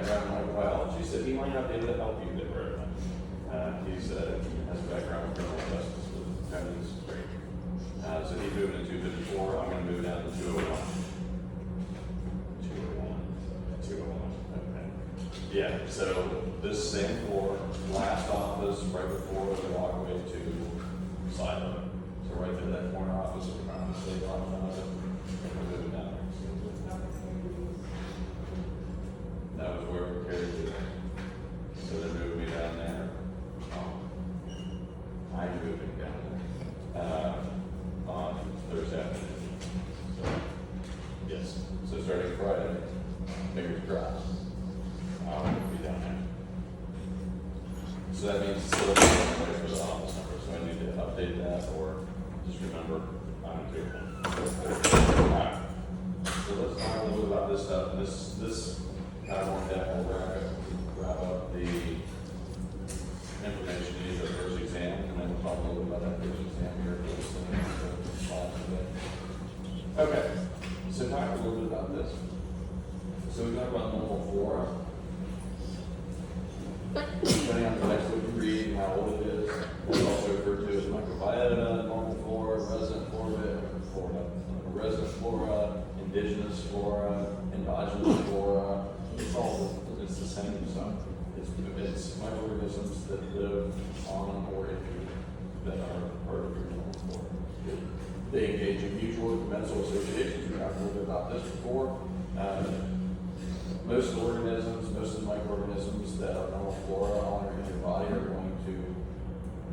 background in microbiology, so he might not be able to help you there right now. He has a background in criminal justice with evidence straight. So he's moving to 254. I'm going to move down to 201. 201. Okay. Yeah. So this same floor, last office, right before the walkway to silo. So right there, that corner office, we're trying to stay on it. We're moving down there. That was where we carried it. So they moved me down there. I'm moving down there on Thursday afternoon. So, yes. So starting Friday, fingers crossed, I'll be down there. So that means it's still right for the office number. So I need to update that or just remember I'm doing it. Alright. So let's talk a little bit about this stuff. This kind of more depth will wrap up the information you need for the first exam, and then we'll talk a little bit about that first exam here for this thing. Okay, so talk a little bit about this. So we talked about normal flora. Depending on the text that you read and how old it is, it's also referred to as microbiota, normal flora, resident flora, indigenous flora, endogenous flora. It's the same stuff. It's microorganisms that live on or in you that are part of your normal flora. They engage in mutual and commensal associations. We talked a little bit about this before. Most organisms, most of the microorganisms that are normal flora on or in your body are going to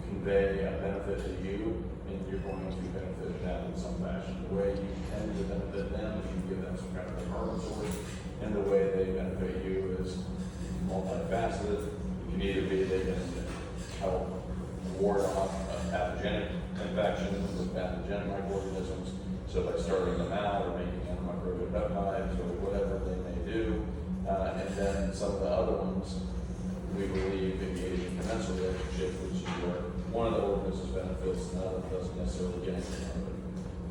convey a benefit to you, and you're going to benefit them in some fashion. The way you tend to benefit them is you give them some kind of a carbon source, and the way they benefit you is multifaceted. It can either be they can help ward off a pathogenic infection with pathogenic microorganisms, so by starting them out or making antimicrobial peptides or whatever they may do. And then some of the other ones, we believe, engage in commensal relationships, which is where one of the organisms benefits and the other doesn't necessarily get anything out of it.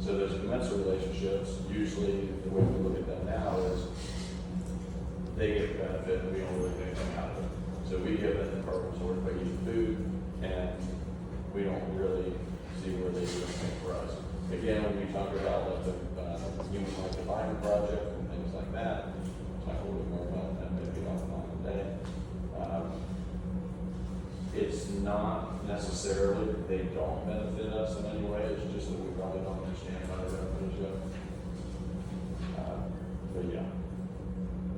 So there's commensal relationships. Usually, the way we look at them now is they get the benefit and we don't really get anything out of it. So we give them the carbon source by eating food, and we don't really see where they do anything for us. Again, when we talk about like the Human Microbiome Project and things like that, talk a little bit more about that maybe offline today. It's not necessarily that they don't benefit us in any way, it's just that we probably don't understand how to benefit yet. But yeah,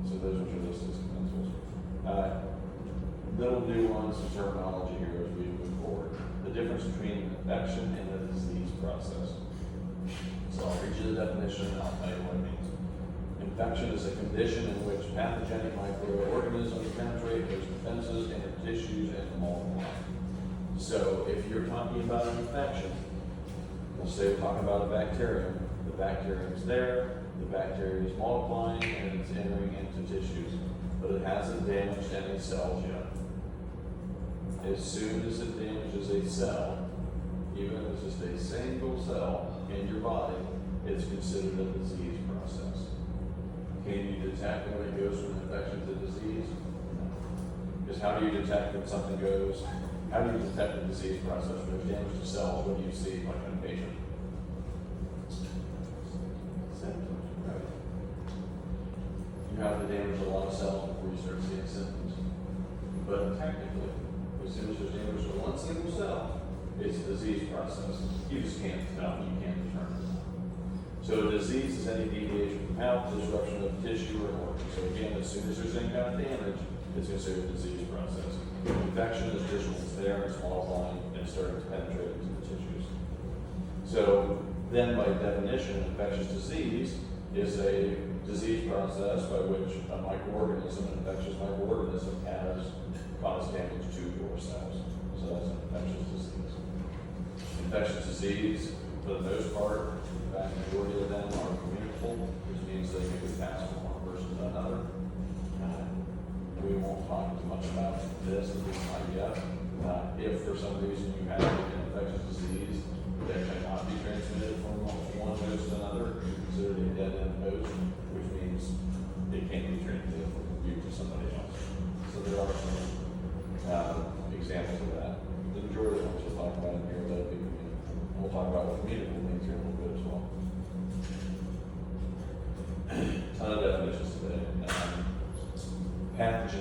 so those are listed as commensals. Little nuance in terminology here as we move forward. The difference between infection and the disease process. So I'll read you the definition and I'll tell you what it means. Infection is a condition in which pathogenic microorganisms penetrate those defenses, enter tissues, and multiply. So if you're talking about an infection, let's say we're talking about a bacterium. The bacterium is there, the bacteria is multiplying, and it's entering into tissues, but it hasn't damaged any cells yet. As soon as it damages a cell, even if it's just a single cell in your body, it's considered a disease process. Can you detect when it goes from infection to disease? No. Because how do you detect when something goes, how do you detect the disease process? When there's damage to cells, what do you see like in a patient? Symptoms, right? You have to damage a lot of cells before you start seeing symptoms. But technically, as soon as there's damage to one single cell, it's a disease process. You just can't tell, you can't determine. So disease is any deviation from health, disruption of tissue or organ. So again, as soon as there's any kind of damage, it's considered a disease process. Infection is just when it's there, it's multiplying, and it's starting to penetrate into the tissues. So then by definition, infectious disease is a disease process by which a microorganism, an infectious microorganism, has caused damage to your cells. So that's an infectious disease. Infectious disease, for the most part, the vast majority of them are communicable, which means they can be passed from one person to another. We won't talk too much about this, at least not yet. If for some reason you have an infectious disease that cannot be transmitted from one host to another, you're considered a dead-end host, which means it can't be transmitted from you to somebody else.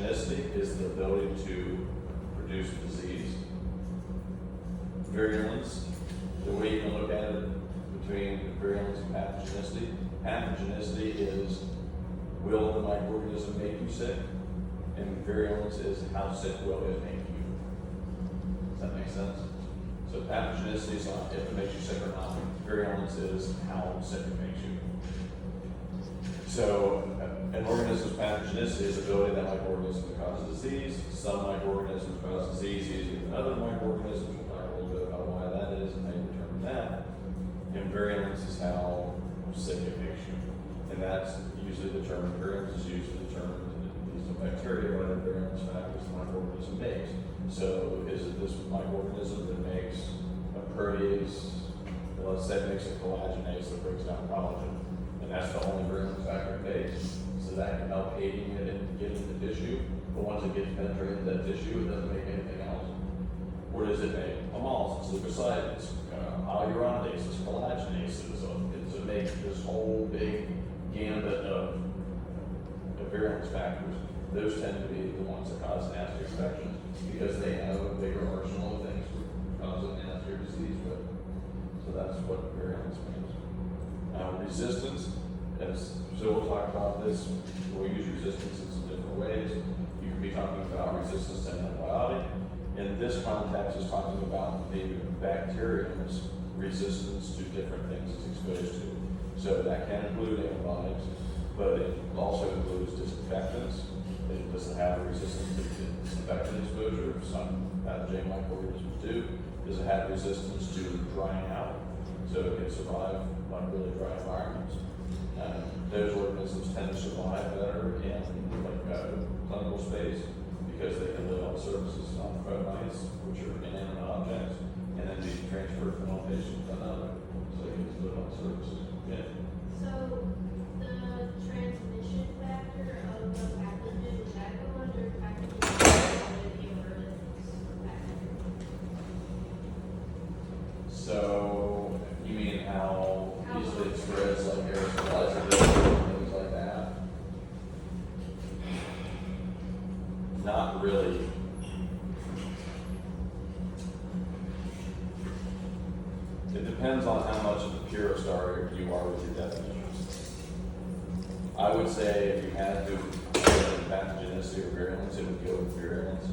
Pathogenicity is the ability to produce disease. Virulence, the way you can look at it between virulence and pathogenicity. Pathogenicity is, will the microorganism make you sick? And virulence is, how sick will it make you? Does that make sense? So pathogenicity is not if it makes you sick or not. Virulence is how sick it makes you. So an organism's pathogenicity is the ability of that microorganism to cause disease. Some microorganisms cause disease easier than other microorganisms. We'll talk a little bit about why that is and how you determine that. And virulence is how sick it makes you. And that's usually determined, virulence is usually determined in the bacteria by the virulence factors the microorganism makes. So is it this microorganism that makes a protease, let's say it makes a collagenase that breaks down collagen, and that's the only virulence factor it makes. So that can help aiding it in getting the tissue, but once it gets penetrated into that tissue, it doesn't make anything else. What does it make? Hemolysis, leukocytes, hyaluronidase, collagenases. It makes this whole big gambit of virulence factors. Those tend to be the ones that cause nasty infections because they have a bigger arsenal of things to cause a nastier disease with. So that's what virulence means. Resistance, so we'll talk about this. We'll use resistance in some different ways. You can be talking about resistance to antibiotic. In this context, is talking about the bacterium's resistance to different things it's exposed to. So that can include antibiotics, but it also includes disinfectants. It doesn't have a resistance to disinfectant exposure. Some pathogenic microorganisms do. Does it have resistance to drying out? So it can survive on really dry environments. Those organisms tend to survive better in clinical space because they can live on surfaces, on protites, which are inanimate objects, and then be transferred from one patient to another. So they can live on surfaces. Yeah. So the transmission factor of the pathogen, does that go under pathogen or the emergence of pathogen? So you mean how easily it spreads, like aerosolized and things like that? Not really. It depends on how much of a purist you are with your definitions. I would say if you had to put pathogenicity or virulence, it would go with virulence.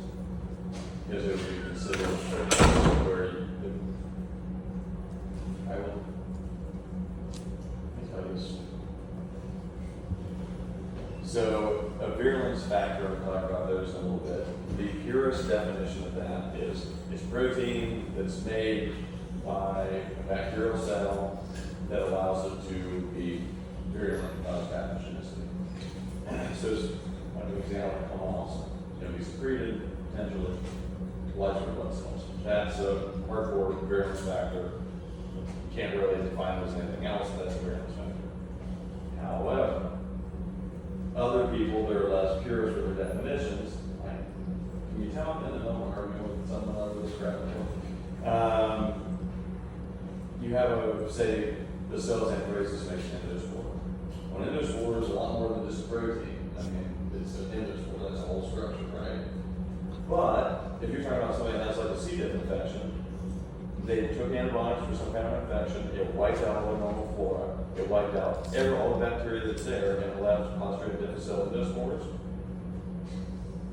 Because it would be considered where you could, I will tell you this. So a virulence factor, we'll talk about those in a little bit. The purest definition of that is it's protein that's made by a bacterial cell that allows it to be virulent and cause pathogenicity. So it's an example of hemolysis. It's going to be secreted, potentially, lyse red blood cells. That's a hardcore virulence factor. You can't really define it as anything else, but that's a virulence factor. However, other people that are less purist with their definitions, like, can you tell me? I don't want to argue with someone over this crap. You have say, the cell's anaphylaxis makes an endospore. Well, an endospore is a lot more than just a protein. I mean, it's an endospore, that's a whole structure, right? But if you're talking about somebody that has like a C. diff infection, they took antibiotics for some kind of infection, it wiped out all the normal flora, it wiped out all the bacteria that's there, and allows Clostridium difficile endospores.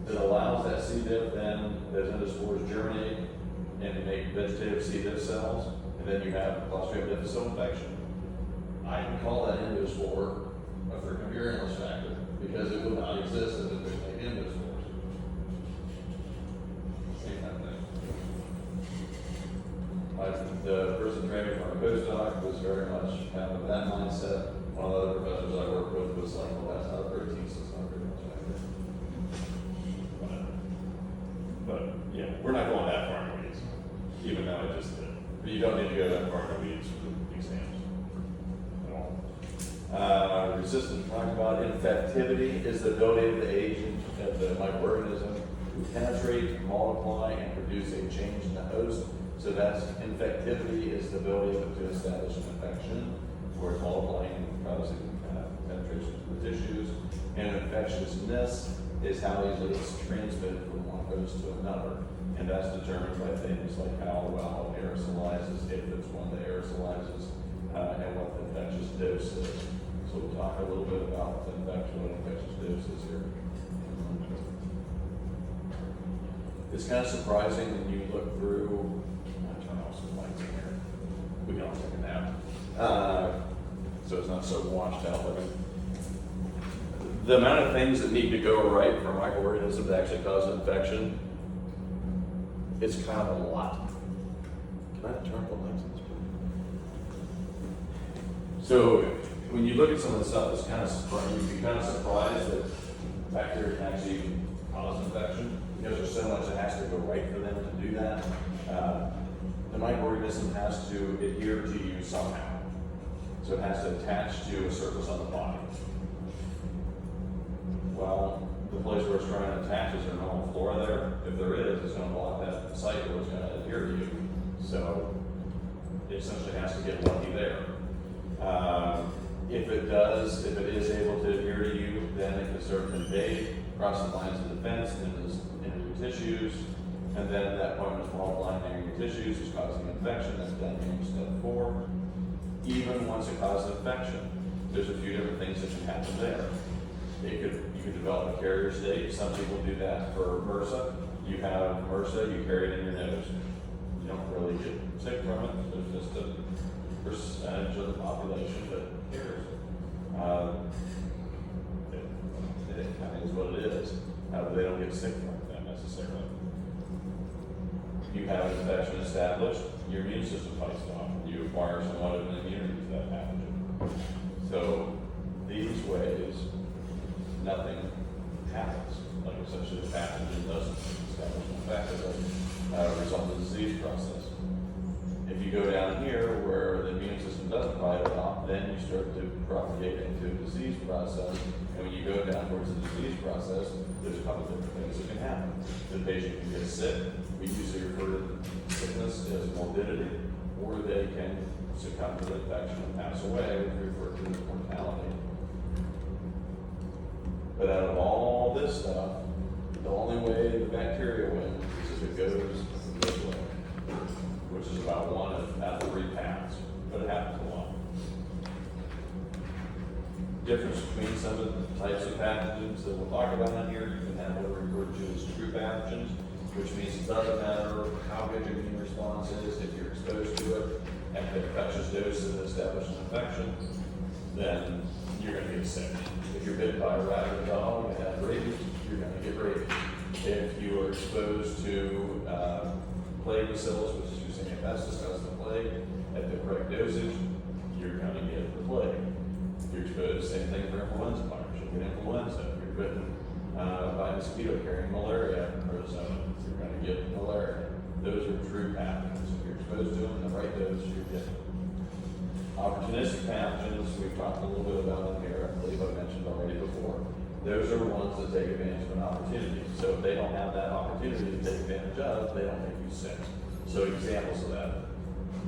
It allows that C. diff then, those endospores germinate and make vegetative C. diff cells, and then you have Clostridium difficile infection. I can call that endospore a freaking virulence factor because it would not exist if it didn't make endospores. Same kind of thing. The person training for a postdoc was very much kind of that mindset. One of the other professors I worked with was like, well, that's not a protein, so it's not a virulence factor. But yeah, we're not going that far in the weeds, even though I just did. But you don't need to go that far in the weeds for the exams at all. Resistance, talking about infectivity is the ability of the agent, of the microorganism, to penetrate, multiply, and produce a change in the host. So that's infectivity is the ability of it to establish an infection, where it's multiplying and causing penetration to the tissues. And infectiousness is how easily it's transmitted from one host to another. And that's determined by things like how well it aerosolizes, if it's one that aerosolizes, and what the infectious dose is. So we'll talk a little bit about what infectious dose is here. It's kind of surprising when you look through, I'll turn off some lights in here. We can all take a nap. So it's not so washed out looking. The amount of things that need to go right for a microorganism to actually cause an infection, it's kind of a lot. Can I turn off the lights in this place? So when you look at some of the stuff, it's kind of surprising. You'd be kind of surprised that bacteria can actually cause infection because there's so much that has to go right for them to do that. The microorganism has to adhere to you somehow. So it has to attach to a surface on the body. Well, the place where it's trying to attach is there normal flora there? If there is, it's going to block that site where it's going to adhere to you. So it essentially has to get lucky there. If it is able to adhere to you, then it can start to invade, cross the lines of defense into your tissues, and then at that point, it's multiplying in your tissues, it's causing infection. That's done in step 4. Even once it causes infection, there's a few different things that can happen there. You could develop a carrier state. Some people do that for MRSA. You have MRSA, you carry it in your nose. You don't really get sick from it. There's just a percentage of the population that carries it. It kind of is what it is. But they don't get sick from that necessarily. You have an infection established, your immune system fights it off. You acquire somewhat of an immunity to that pathogen. So these ways, nothing happens. Like essentially the pathogen doesn't establish an effect, it doesn't result in the disease process. If you go down here where the immune system doesn't fight it off, then you start to propagate into a disease process. And when you go down towards the disease process, there's a couple different things that can happen. The patient can get sick. We usually refer to sickness as morbidity, or they can succumb to the infection and pass away, which we refer to as mortality. But out of all this stuff, the only way the bacteria wins is if it goes this way, which is about 1 out of 3 paths, but it happens a lot. Difference between some of the types of pathogens that we'll talk about in here, you can have what we refer to as true pathogens, which means it doesn't matter how good your immune response is, if you're exposed to it, and the infectious dose that establishes an infection, then you're going to get sick. If you're bitten by a rat or a dog and have rabies, you're going to get rabies. If you are exposed to plague bacillus, which is using asbestos as the plague, at the correct dosage, you're going to get the plague. If you're exposed, same thing for influenza virus. You'll get influenza. If you're bitten by a mosquito carrying malaria protozoa, you're going to get malaria. Those are true pathogens. If you're exposed to them in the right dose, you're getting them. Opportunistic pathogens, we've talked a little bit about in here, I believe I mentioned already before. Those are ones that take advantage of an opportunity. So if they don't have that opportunity to take advantage of, they don't make you sick. So examples of that.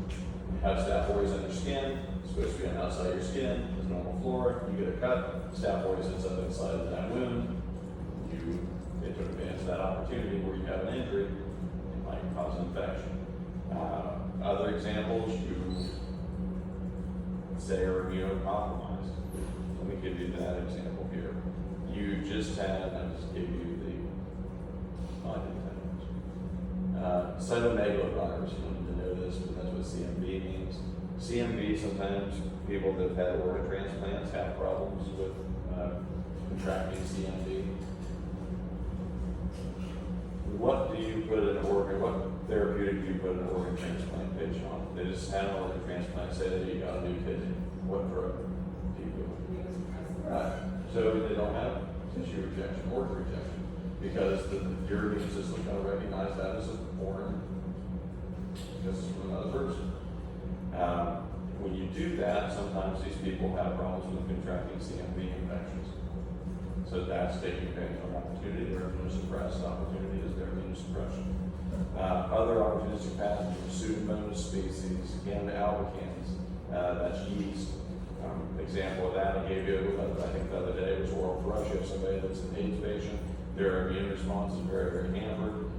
You have staph aureus on your skin, it's supposed to be on the outside of your skin, it's normal flora, you get a cut, staph aureus ends up inside of that wound, they took advantage of that opportunity where you have an injury, it might cause infection. Other examples, you say are immunocompromised. Let me give you that example here. You just had, I'll just give you cytomegalovirus. You don't need to know this, but that's what CMV means. CMV, sometimes people that have had organ transplants have problems with contracting CMV. What do you put in an organ, what therapeutic do you put an organ transplant patient on? They just had an organ transplant, say that you got a new kidney. What drug do you put? Right. So they don't have tissue rejection, organ rejection, because your immune system is going to recognize that as a foreign, because it's from another person. When you do that, sometimes these people have problems with contracting CMV infections. So that's taking advantage of an opportunity. Their immunosuppressed opportunity is their immunosuppression. Other opportunistic pathogens, Pseudomonas species, Candida albicans, that's yeast. Example of that I gave you, I think the other day, was oral thrush. You have somebody that's an AIDS patient, Their immune response is very, very hampered.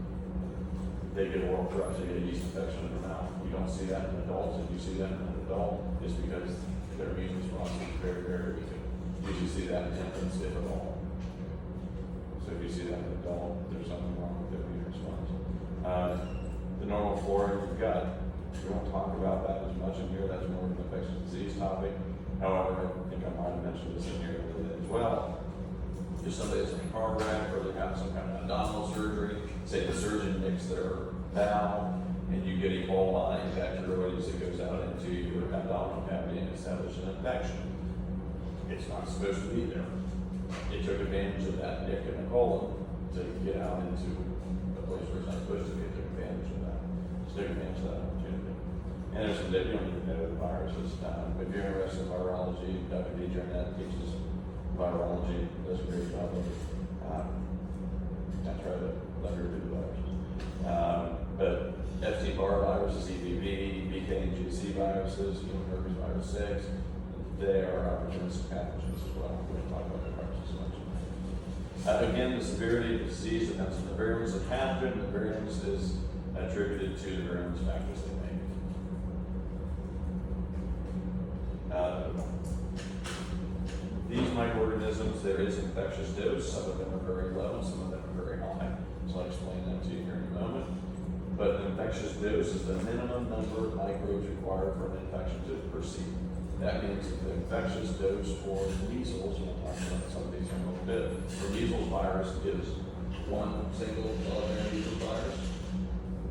They get a world crush, they get a yeast infection in their mouth. You don't see that in adults. If you see that in an adult, it's because their immune response is very, very weak. You usually see that in infants, if at all. So if you see that in an adult, there's something wrong with their immune response. The normal flora in your gut, we don't talk about that as much in here. That's more of an infectious disease topic. However, I think I might have mentioned this in here a little bit as well. If somebody has a car wreck or they have some kind of abdominal surgery, say the surgeon nicks their bowel and you get E. coli bacteroides that goes out into your abdominal cavity and establishes an infection. It's not supposed to be there. It took advantage of that nick in the colon to get out into a place where it's not supposed to be. It took advantage of that. Just took advantage of that opportunity. And there's some that you don't even know the viruses. If you're interested in virology, Dr. Fiester teaches virology, does a great job of it. I try to let her do the virus. But Epstein-Barr viruses, EBV, BK and GC viruses, human herpes virus 6, they are opportunistic pathogens as well. We don't talk about the viruses much. Again, the severity of the disease depends on the virulence of the pathogen. The virulence is attributed to the virulence factors they make. These microorganisms, there is infectious dose. Some of them are very low, and some of them are very high. So I'll explain that to you here in a moment. But the infectious dose is the minimum number of microbes required for an infection to proceed. That means if the infectious dose for measles, we'll talk about some of these in a little bit, for measles virus is one single milligram measles virus,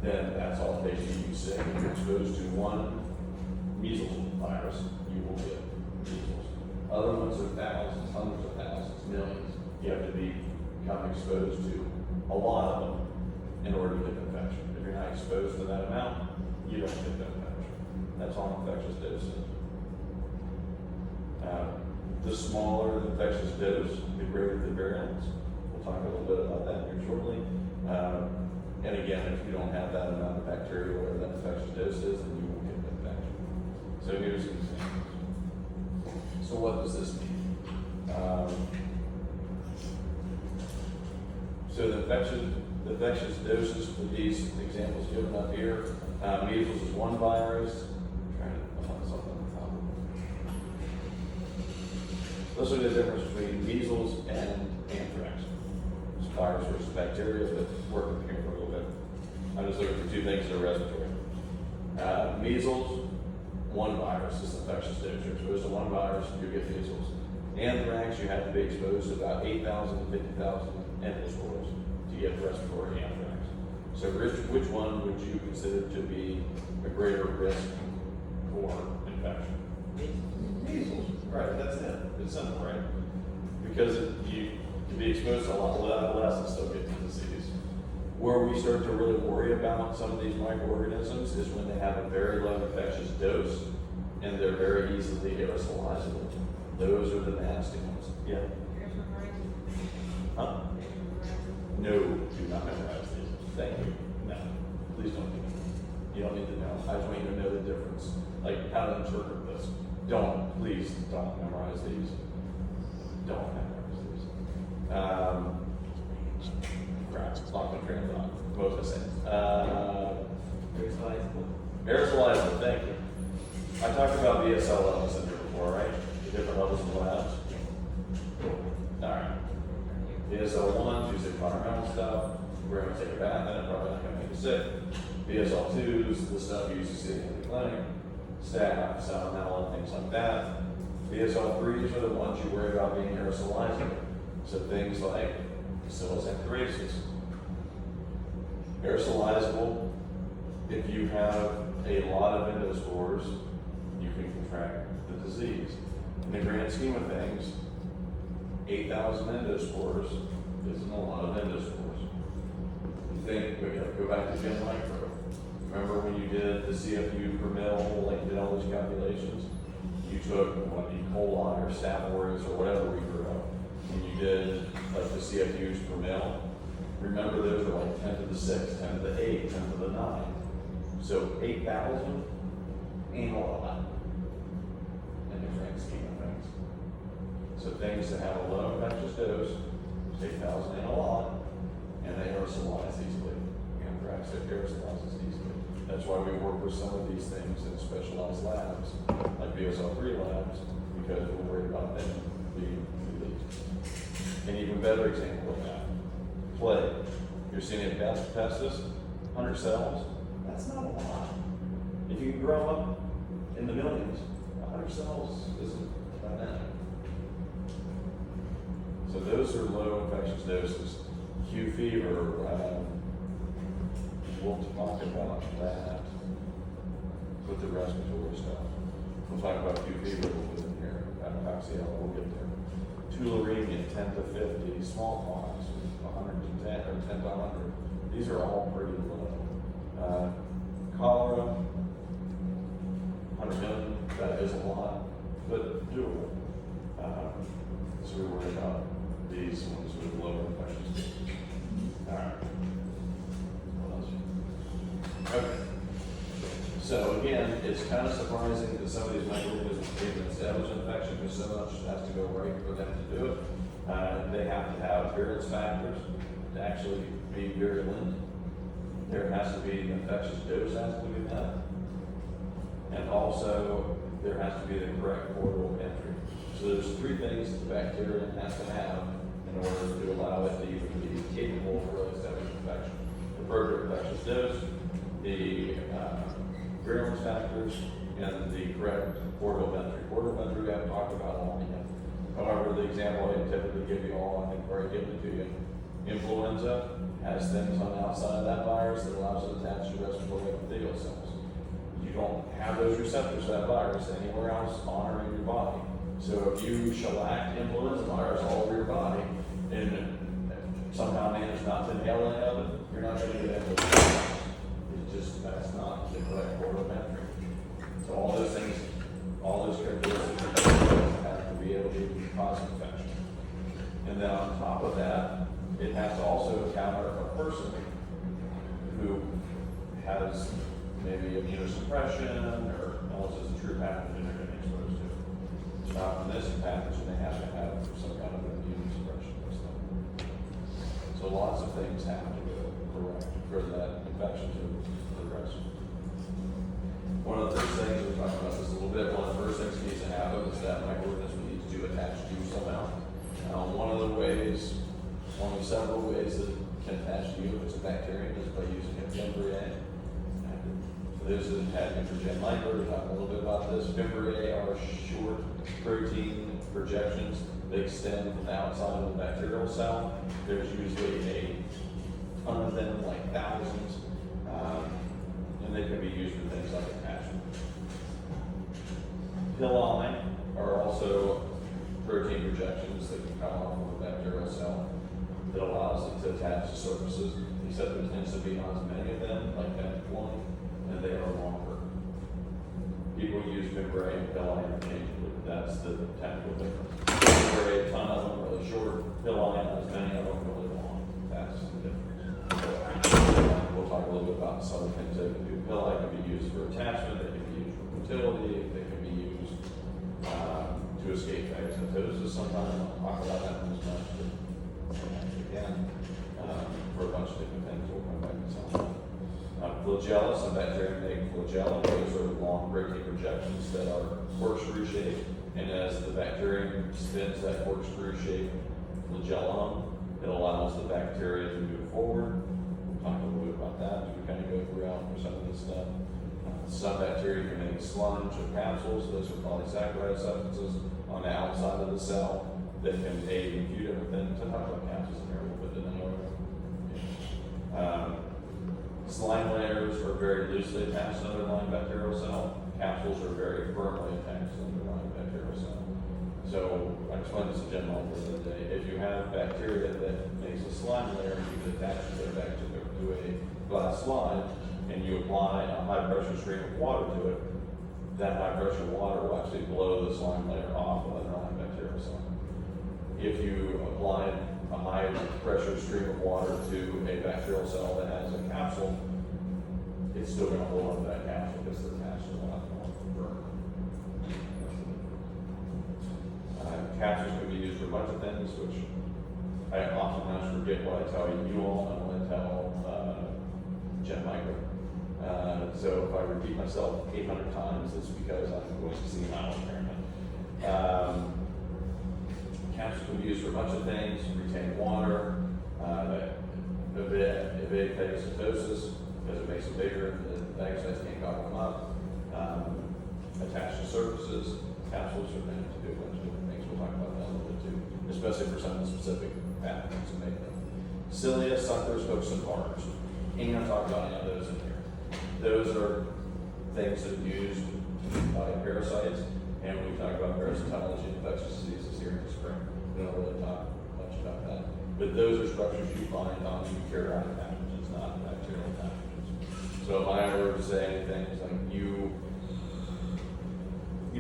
then that's all it takes to be sick. If you're exposed to one measles virus, you will get measles. Other ones are thousands, hundreds of thousands, millions. You have to become exposed to a lot of them in order to get the infection. If you're not exposed to that amount, you don't get the infection. That's all infectious dose is. The smaller the infectious dose, the greater the virulence. We'll talk a little bit about that here shortly. And again, if you don't have that amount of bacteria, whatever that infectious dose is, then you won't get the infection. So here's some examples. So what does this mean? So the infectious doses for these examples given up here, measles is one virus. I'm trying to find something on the top. Let's look at the difference between measles and anthrax. It's virus versus bacteria, but work with here for a little bit. I'm just looking for two things that are respiratory. Measles, one virus is infectious dose. You're exposed to one virus, you get measles. Anthrax, you have to be exposed to about 8,000 to 50,000 endospores to get respiratory anthrax. So which one would you consider to be a greater risk for infection? Measles. Right, that's it. It's simple, right? Because you can be exposed to a lot less and still get the disease. Where we start to really worry about some of these microorganisms is when they have a very low infectious dose and they're very easily aerosolizable. Those are the nasty ones. Yeah. Huh? No, do not memorize these. Thank you. No, please don't do that. You don't need to know. I just want you to know the difference. Like how to interpret this. Please don't memorize these. Don't memorize these. Crap, it's not going to train on. What was I saying? Aerosolizable, thank you. I talked about BSL levels in here before, right? The different levels of labs. Alright. BSL 1 is environmental stuff. We're going to take a bath in it, probably not going to make you sick. BSL 2 is the stuff you used to see in the clinic. Staph, salmonella, things like that. BSL 3s are the ones you worry about being aerosolizable. So things like bacillus anthracis. Aerosolizable, if you have a lot of endospores, you can contract the disease. In the grand scheme of things, 8,000 endospores isn't a lot of endospores. You think, we gotta go back to Gen Micro. Remember when you did the CFU per mil, like you did all those calculations? You took what, E. coli or Staph aureus or whatever we grew up, and you did like the CFUs per mil. Remember those are like 10 to the 6, 10 to the 8, 10 to the 9. So 8,000 ain't a lot in the grand scheme of things. So things that have a low infectious dose, 8,000 in a lot, and they aerosolize easily. Anthrax, it aerosolizes easily. That's why we work with some of these things in specialized labs, like BSL-3 labs, because we're worried about them being released. An even better example of that, plague. You're seeing it pestis, 100 cells, that's not a lot. If you can grow up in the millions, 100 cells isn't dynamic. So those are low infectious doses. Q fever, we'll talk about that with the respiratory stuff. We'll talk about Q fever a little bit in here, Pathogenic, we'll get there. Tularemia, 10 to 50, smallpox, 100 to 10, or 10 to 100. These are all pretty low. Cholera, 100 million, that is a lot, but doable. So we worry about these ones with lower infectious doses. All right. What else? Okay. So again, it's kind of surprising that some of these microorganisms can establish an infection because so much has to go right for them to do it. They have to have virulence factors to actually be virulent. There has to be the infectious dose has to be met. And also, there has to be the correct portal of entry. So there's three things that the bacteria has to have in order to allow it to even be capable of really establishing infection. The appropriate infectious dose, the virulence factors, and the correct portal of entry. Portal of entry we haven't talked about all yet. However, the example I typically give you all, I think I've already given it to you. Influenza has things on the outside of that virus that allows it to attach to respiratory epithelial cells. You don't have those receptors for that virus anywhere else on or in your body. So if you shellac influenza virus all over your body and somehow manage not to inhale any of it, you're not going to get into it. It's just, that's not the correct portal of entry. So all those things, all those characteristics have to be able to cause infection. And then on top of that, it has to also encounter a person who has maybe immunosuppression or else is a true pathogen they're getting exposed to. From this pathogen, they have to have some kind of immunosuppression or something. So lots of things have to go correct for that infection to progress. One of the first things, we talked about this a little bit, one of the first things that needs to happen is that microorganism needs to attach to you somehow. One of the ways, one of several ways that it can attach to you if it's a bacterium is by using a fimbriae. So those that had nitrogen micro, we talked a little bit about this. Fimbriae are short protein projections. They extend from the outside of the bacterial cell. There's usually a ton of them, like thousands, and they can be used for things like attachment. Pili are also protein projections that can come off of a bacterial cell that allows it to attach to surfaces, except there tends to be not as many of them, like 10 to 20, and they are longer. People use fimbriae and pili interchangeably, but that's the technical difference. Fimbriae, a ton of them really short, pili, not as many of them really long. That's the difference. We'll talk a little bit about some of the things they can do. Pili can be used for attachment, they can be used for motility, they can be used to escape phagocytosis sometimes. I'll talk about that in this much, but again, for a bunch of different things, we'll come back to some. Flagella, some bacteria make flagella. Those are long protein projections that are corkscrew shaped, and as the bacterium spins that corkscrew shaped flagellum, it allows the bacteria to move forward. We'll talk a little bit about that as we kind of go throughout for some of this stuff. Some bacteria can make sludge or capsules. Those are polysaccharide substances on the outside of the cell that can aid in a few different things. I talk about capsules in here a little bit, didn't I? Slime layers are very loosely attached to the underlying bacterial cell. Capsules are very firmly attached to the underlying bacterial cell. So I explained this to Jim over the other day. If you have bacteria that makes a slime layer, you can attach it back to a glass slide, and you apply a high pressure stream of water to it, that high pressure water will actually blow the slime layer off of the underlying bacterial cell. If you apply a high pressure stream of water to a bacterial cell that has a capsule, it's still going to hold on to that capsule because it's attached to the burn. Capsules can be used for a bunch of things, which I oftentimes forget what I tell you all, and what I tell, Jen Micro. So if I repeat myself 800 times, it's because I'm going to see my own impairment. Capsules can be used for a bunch of things: retain water, evade phagocytosis because it makes it bigger and the phagocytes can't gobble them up. Attach to surfaces. Capsules are meant to do a bunch of different things. We'll talk about that a little bit too, especially for some of the specific pathogens that make them. Cilia, suckers, hooks, and barbs. Ain't gonna talk about any of those in here. Those are things that are used by parasites, and we talk about parasitology and infectious diseases here in the spring. We don't really talk much about that. But those are structures you find on eukaryotic pathogens, not bacterial pathogens. So if I were to say anything, it's like you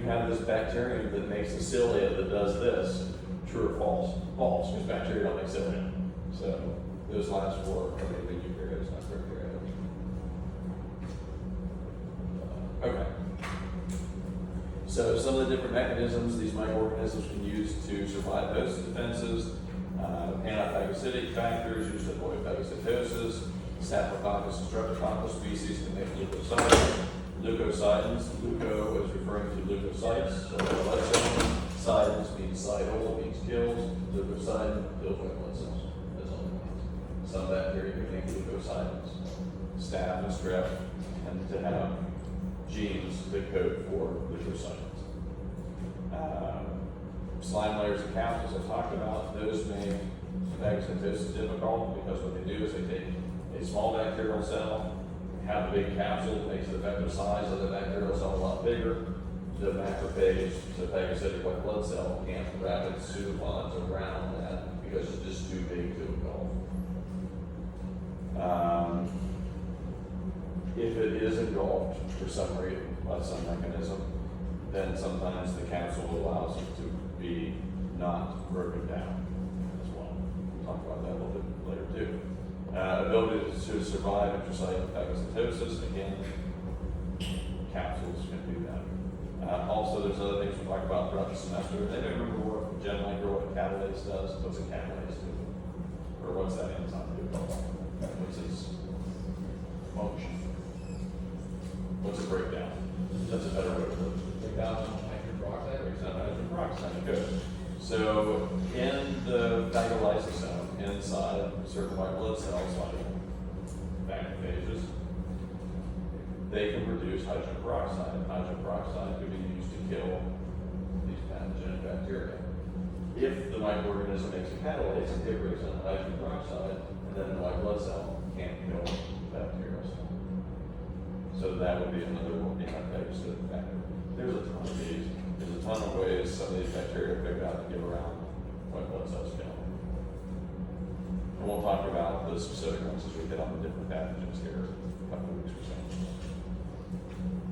have this bacterium that makes a cilia that does this. True or false? False, because bacteria don't make cilia. So those last four are maybe eukaryotes, not prokaryotes. Okay. So some of the different mechanisms these microorganisms can use to survive host defenses: antiphagocytic factors used to avoid phagocytosis. Staphylococcus and streptococcus species can make leukocytes. Leukocytins, leuko is referring to leukocytes, so blood cells. Cytins means cytal, means kills. Leukocytin kills white blood cells. That's all it means. Some bacteria can make leukocytins. Staph and strep tend to have genes that code for leukocytins. Slime layers and capsules I talked about, those make phagocytosis difficult because what they do is they take a small bacterial cell, have a big capsule that makes the effective size of the bacterial cell a lot bigger. The macrophage, the phagocytic white blood cell, can't wrap its pseudopods around that because it's just too big to engulf. If it is engulfed for some reason, by some mechanism, then sometimes the capsule allows it to be not broken down as well. We'll talk about that a little bit later too. Ability to survive intracellular phagocytosis, again, capsules can do that. Also, there's other things we'll talk about throughout the semester. Anybody remember what Jen Micro, what a catalase does? What's a catalase do? Or what's that enzyme do? What's its function? What's a breakdown? That's a better way to put it. Breakdown of hydrogen peroxide? Breakdown of hydrogen peroxide, good. So, in the phagolysosome, inside certain white blood cells, like macrophages, they can produce hydrogen peroxide. Hydrogen peroxide can be used to kill these pathogenic bacteria. If the microorganism makes a catalase, it breaks down the hydrogen peroxide, and then the white blood cell can't kill the bacterial cell. So that would be another antiphagocytic factor. There's a ton of these. There's a ton of ways some of these bacteria figure out to get around white blood cells kill. And we'll talk about the specific ones as we get on the different pathogens here in a couple of weeks or so.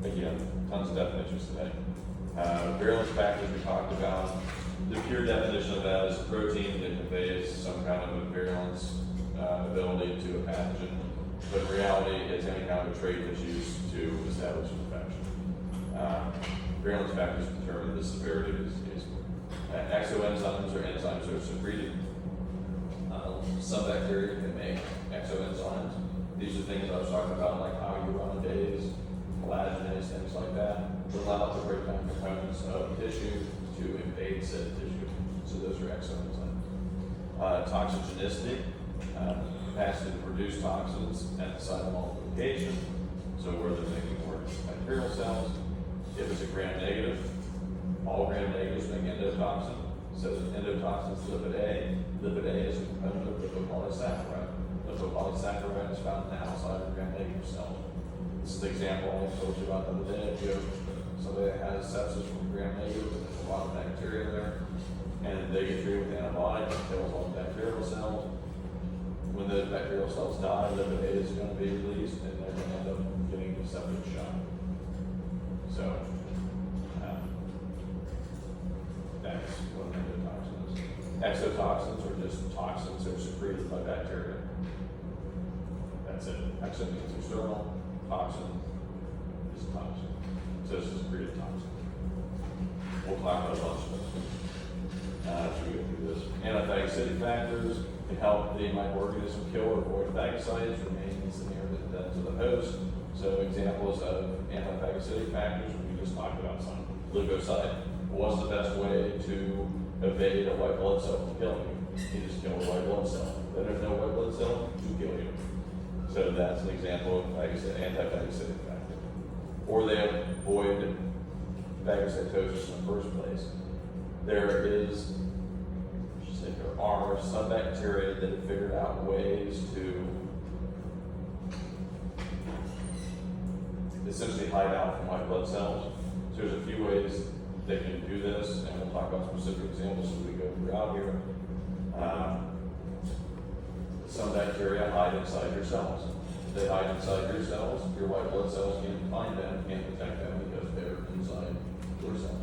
Again, tons of definitions today. Virulence factors we talked about. The pure definition of that is a protein that conveys some kind of a virulence ability to a pathogen. But in reality, it's any kind of a trait that's used to establish an infection. Virulence factors determine the severity of the disease. Exoenzymes or enzymes are secreted. Some bacteria can make exoenzymes. These are things I was talking about, like hyaluronidase, collagenase, things like that, that allow it to break down components of tissue to invade said tissue. So those are exoenzymes. Toxigenicity, capacity to produce toxins at the site of multiplication, so where they're making more bacterial cells. If it's a gram-negative, all gram-negatives make endotoxin. So endotoxin is lipid A. Lipid A is a component of lipopolysaccharide. Lipopolysaccharide is found in the outside of gram-negative cells. This is the example I told you about the other day. If you have somebody that has sepsis from gram-negative, and there's a lot of bacteria there, and they get treated with antibiotics, it kills all the bacterial cells. When those bacterial cells die, lipid A is going to be released, and they're going to end up getting a septic shock. So, that's what an endotoxin is. Exotoxins are just toxins that are secreted by bacteria. That's it. Exo means external, toxin is toxin. So it's a secreted toxin. We'll talk about a bunch of those. Should we go through this? Antiphagocytic factors can help the microorganism kill or avoid phagocytes, remains inherent to the host. So examples of antiphagocytic factors, we just talked about some. Leukocyte. What's the best way to evade a white blood cell from killing you? You just kill a white blood cell. Then there's no white blood cell to kill you. So that's an example of antiphagocytic factor. Or they avoid phagocytosis in the first place. There are some bacteria that have figured out ways to essentially hide out from white blood cells. So there's a few ways they can do this, and we'll talk about specific examples as we go throughout here. Some bacteria hide inside your cells. If they hide inside your cells, your white blood cells can't find them, can't detect them because they're inside your cells.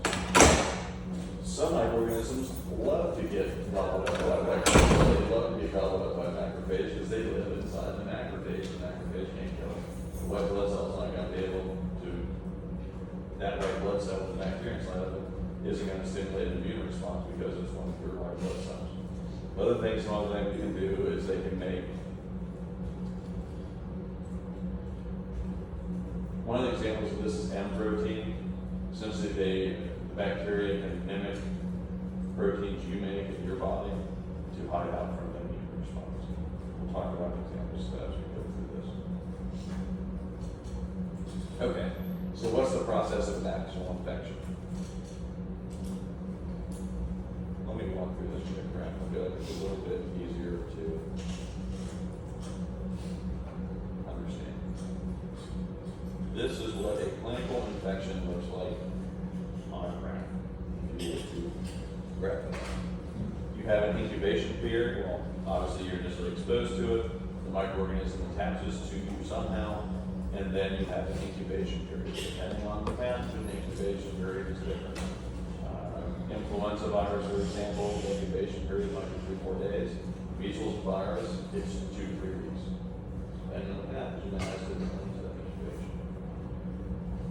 Some microorganisms love to get gobbled up by bacteria. They love to get gobbled up by macrophages because they live inside the macrophage. The macrophage can't kill them. The white blood cell's not going to be able to, that white blood cell with the bacteria inside of it isn't going to stimulate an immune response because it's one of your white blood cells. Other things you can do is they can make, one of the examples of this is M protein. Essentially the bacteria can mimic proteins you make in your body to hide out from the immune response. We'll talk about examples of that as we go through this. Okay, so what's the process of bacterial infection? Let me walk through this diagram. I feel like it's a little bit easier to understand. This is what a clinical infection looks like on a graph. If you were to graph it. You have an incubation period. Well, obviously you're initially exposed to it. The microorganism attaches to you somehow, and then you have an incubation period. Depending on the pathogen, the incubation period is different. Influenza virus, for example, the incubation period might be 3-4 days. Measles virus, it's 2-3 weeks. Depending on the pathogen, that has different lengths of incubation.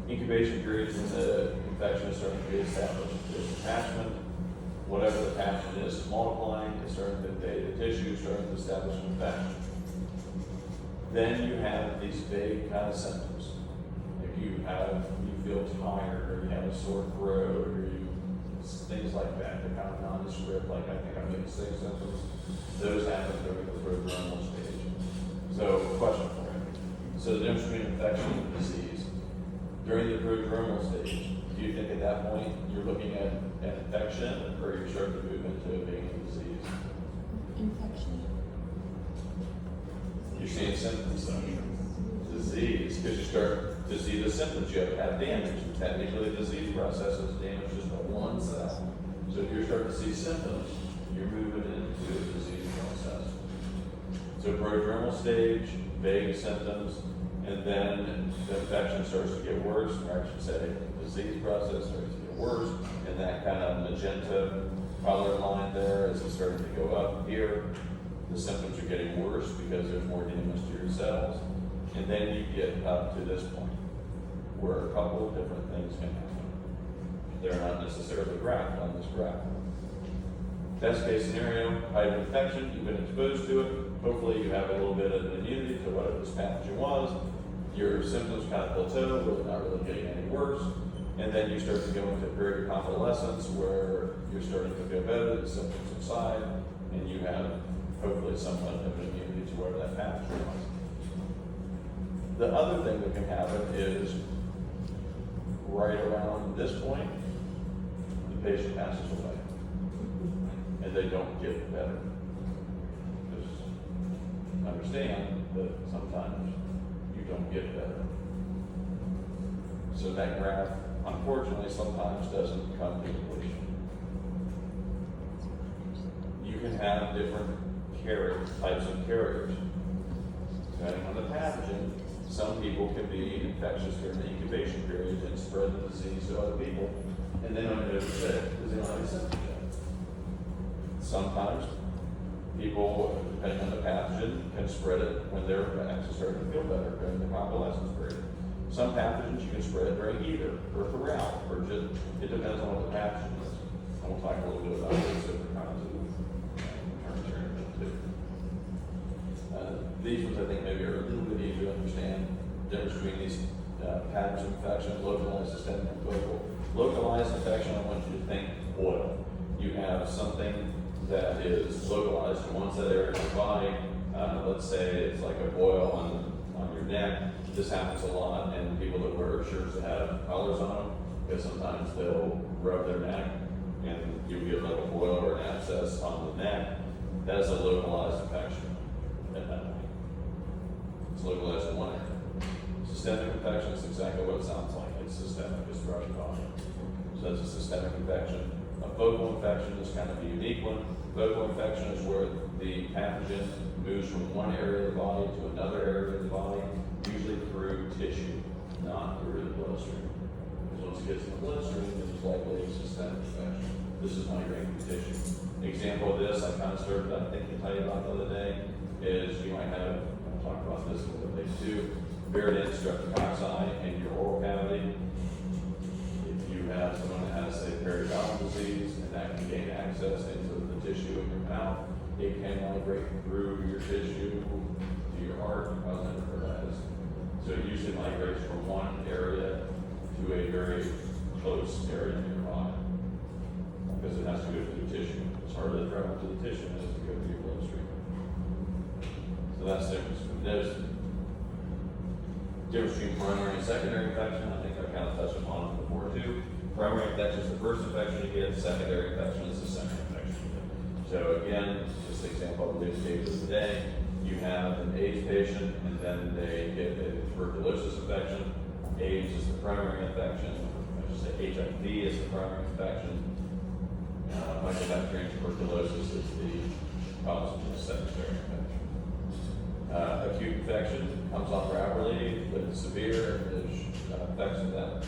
Incubation periods when the infection is starting to be established. There's attachment, whatever the pathogen is multiplying, it's starting to invade the tissue, starting to establish an infection. Then you have these vague kind of symptoms. If you feel tired, or you have a sore throat, or things like that, they're kind of nondescript, like I think I'm getting sick symptoms. Those happen during the prodromal stage. So, question for you. So the difference between infection and disease. During the prodromal stage, do you think at that point you're looking at an infection, or you're starting to move into being a disease? Infection. You're seeing symptoms of disease, because you start to see the symptoms. You have damage. Technically, the disease process is damage just to one cell. So if you're starting to see symptoms, you're moving into a disease process. So prodromal stage, vague symptoms, and then the infection starts to get worse, or I should say the disease process starts to get worse, and that kind of magenta color line there is starting to go up here. The symptoms are getting worse because there's more damage to your cells. And then you get up to this point where a couple of different things can happen. They're not necessarily graphed on this graph. Best case scenario, height of infection, you've been exposed to it. Hopefully you have a little bit of immunity to whatever this pathogen was. Your symptoms kind of plateau, really not really getting any worse. And then you start to go into a period of convalescence where you're starting to feel better, the symptoms subside, and you have hopefully somewhat of an immunity to whatever that pathogen was. The other thing that can happen is right around this point, the patient passes away and they don't get better. Just understand that sometimes you don't get better. So that graph, unfortunately, sometimes doesn't come to completion. You can have different types of carriers. Depending on the pathogen, some people can be infectious during the incubation period and spread the disease to other people, and they don't even know they're sick because they don't have any symptoms yet. Sometimes people, depending on the pathogen, can spread it when they're actually starting to feel better during the convalescence period. Some pathogens you can spread during either, or throughout, or just, it depends on what the pathogen is. And we'll talk a little bit about those different kinds of terms here in a minute too. These ones I think maybe are a little bit easier to understand. The difference between these patterns of infection, localized, systemic, and local. Localized infection, I want you to think oil. You have something that is localized in one set area of your body. Let's say it's like a boil on your neck. This happens a lot in people that wear shirts that have collars on them, because sometimes they'll rub their neck and you get like a boil or an abscess on the neck. That is a localized infection at that point. It's localized in one area. Systemic infection is exactly what it sounds like. It's systemic, it's throughout your body. So that's a systemic infection. A focal infection is kind of a unique one. Focal infection is where the pathogen moves from one area of the body to another area of the body, usually through tissue, not through the bloodstream. Because once it gets in the bloodstream, it's likely a systemic infection. This is migrating through tissue. An example of this, I kind of started, I think, to tell you about the other day, is you might have, I'll talk about this a little bit too, variant streptococci in your oral cavity. If you have someone that has, say, periodontal disease, and that can gain access into the tissue in your mouth, it can migrate through your tissue to your heart and cause endocarditis. So it usually migrates from one area to a very close area in your body, because it has to go through the tissue. It's harder to travel to the tissue than it is to go through your bloodstream. So that's the difference. There's difference between primary and secondary infection. I think I kind of touched upon it before too. Primary infection is the first infection you get. Secondary infection is the second infection you get. So again, just the example of the case of today, you have an AIDS patient and then they get a tuberculosis infection. AIDS is the primary infection. I should say HIV is the primary infection. Mycobacterium tuberculosis is the cause of the secondary infection. Acute infection comes off rapidly, but it's severe. There's effects of that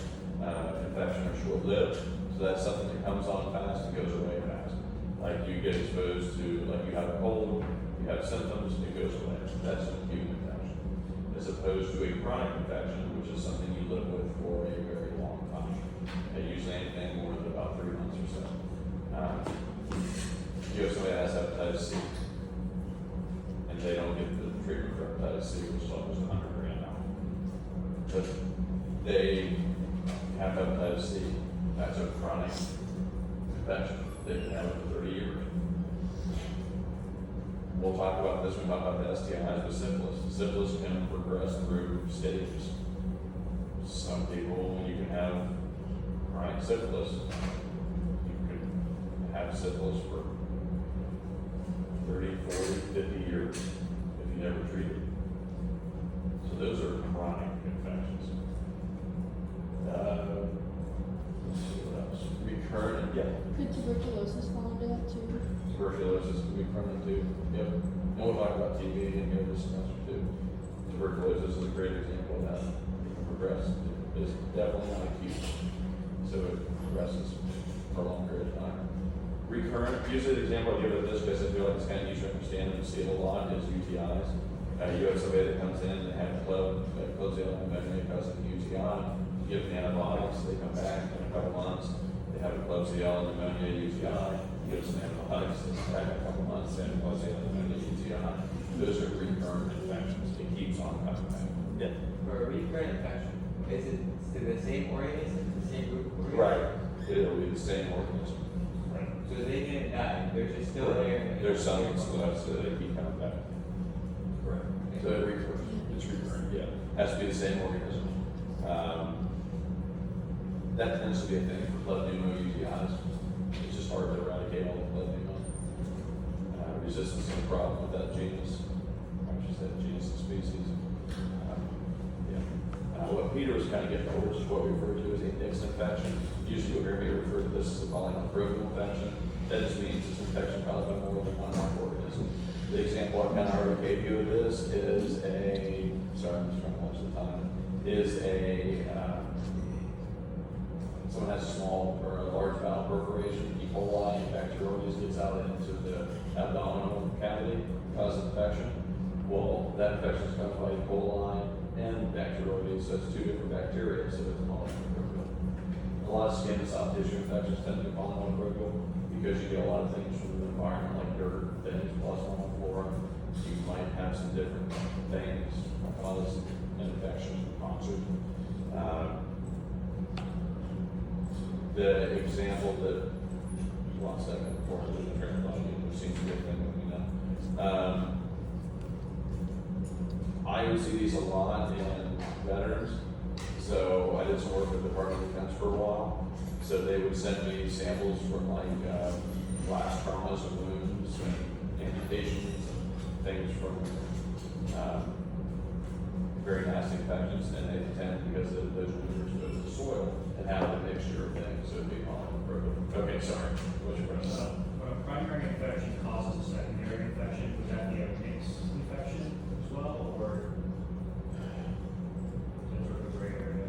infection are short-lived. So that's something that comes on fast and goes away fast. Like you get exposed to, like you have a cold, you have symptoms, it goes away. That's an acute infection. As opposed to a chronic infection, which is something you live with for a very long time. Usually anything more than about 3 months or so. You have somebody that has hepatitis C, and they don't get the treatment for hepatitis C, which is almost $100,000 now. But they have hepatitis C, that's a chronic infection. They can have it for 30 years. We'll talk about this when we talk about the STIs with syphilis. Syphilis can progress through stages. Some people, you can have chronic syphilis. You could have syphilis for 30, 40, 50 years if you never treat it. So those are chronic infections. Let's see what else. Recurrent, yeah. Could tuberculosis fall into that too? Tuberculosis can be chronic too. Yep. And we'll talk about TB in here this semester too. Tuberculosis is a great example of that. It can progress. It's definitely not acute. So it progresses for a long period of time. Recurrent, usually the example I give of this, because I feel like it's kind of easy to understand and see it a lot, is UTIs. You have somebody that comes in, they have a Klebsiella pneumonia causing UTI, you give them antibiotics, they come back in a couple months, they have a Klebsiella pneumonia UTI, you give some antibiotics, they come back in a couple months, they have a Klebsiella pneumonia UTI. Those are recurrent infections. It keeps on coming back. Yeah. For a recurrent infection, is it to the same organism, the same group of organisms? Right. It'll be the same organism. Right. So they didn't die, they're just still there. There's some that's so they keep coming back. Correct. So it recurs. It's recurrent, yeah. Has to be the same organism. That tends to be a thing for blood pneumo UTIs. It's just hard to eradicate all the blood pneumo. Resistance is a problem with that genus. I should say genus and species. What Peter was kind of getting over is what we refer to as a mixed infection. Usually you'll hear me refer to this as a polymicrobial infection. That just means it's an infection caused by more than one microorganism. The example I kind of already gave you of this is a, sorry, I'm just trying to watch the time, is a, someone has a small or a large bowel perforation, E. coli, and Bacteroides gets out into the abdominal cavity, causes infection. Well, that infection is caused by E. coli and Bacteroides, so it's two different bacteria, so it's polymicrobial. a lot of skin and soft tissue infections tend to be polymicrobial because you get a lot of things from the environment like dirt, things, plus flora. You might have some different things cause infections in concert. The example that, one second before I lose the train of thought, it seems to be a thing that we know. I would see these a lot in veterans. So I did some work with the Department of Defense for a while. So they would send me samples from like blast traumas and wounds and amputations and things from very nasty infections, and they tend, because those wounds are exposed to soil and have a mixture of things, so it'd be polymicrobial. Okay, sorry. What's your question? So, when a primary infection causes a secondary infection, would that be a mixed infection as well, or is it sort of a gray area?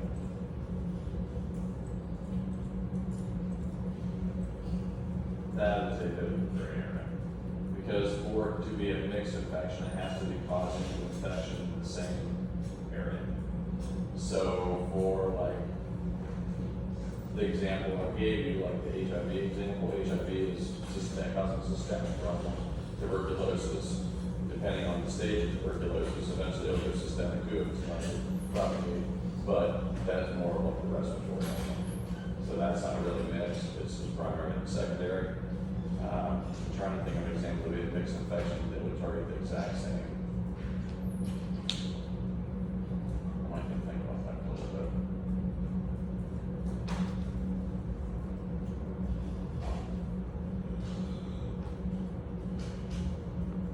That is a bit of a gray area. Because for it to be a mixed infection, it has to be causing an infection in the same area. So for like the example I gave you, like the HIV example, HIV is systemic, causing systemic problems. Tuberculosis, depending on the stage of tuberculosis, eventually it'll go systemic too, it's not propagate, but that's more like the respiratory. So that's not really mixed, it's just primary and secondary. I'm trying to think of an example of a mixed infection that would target the exact same. I might have to think about that a little bit.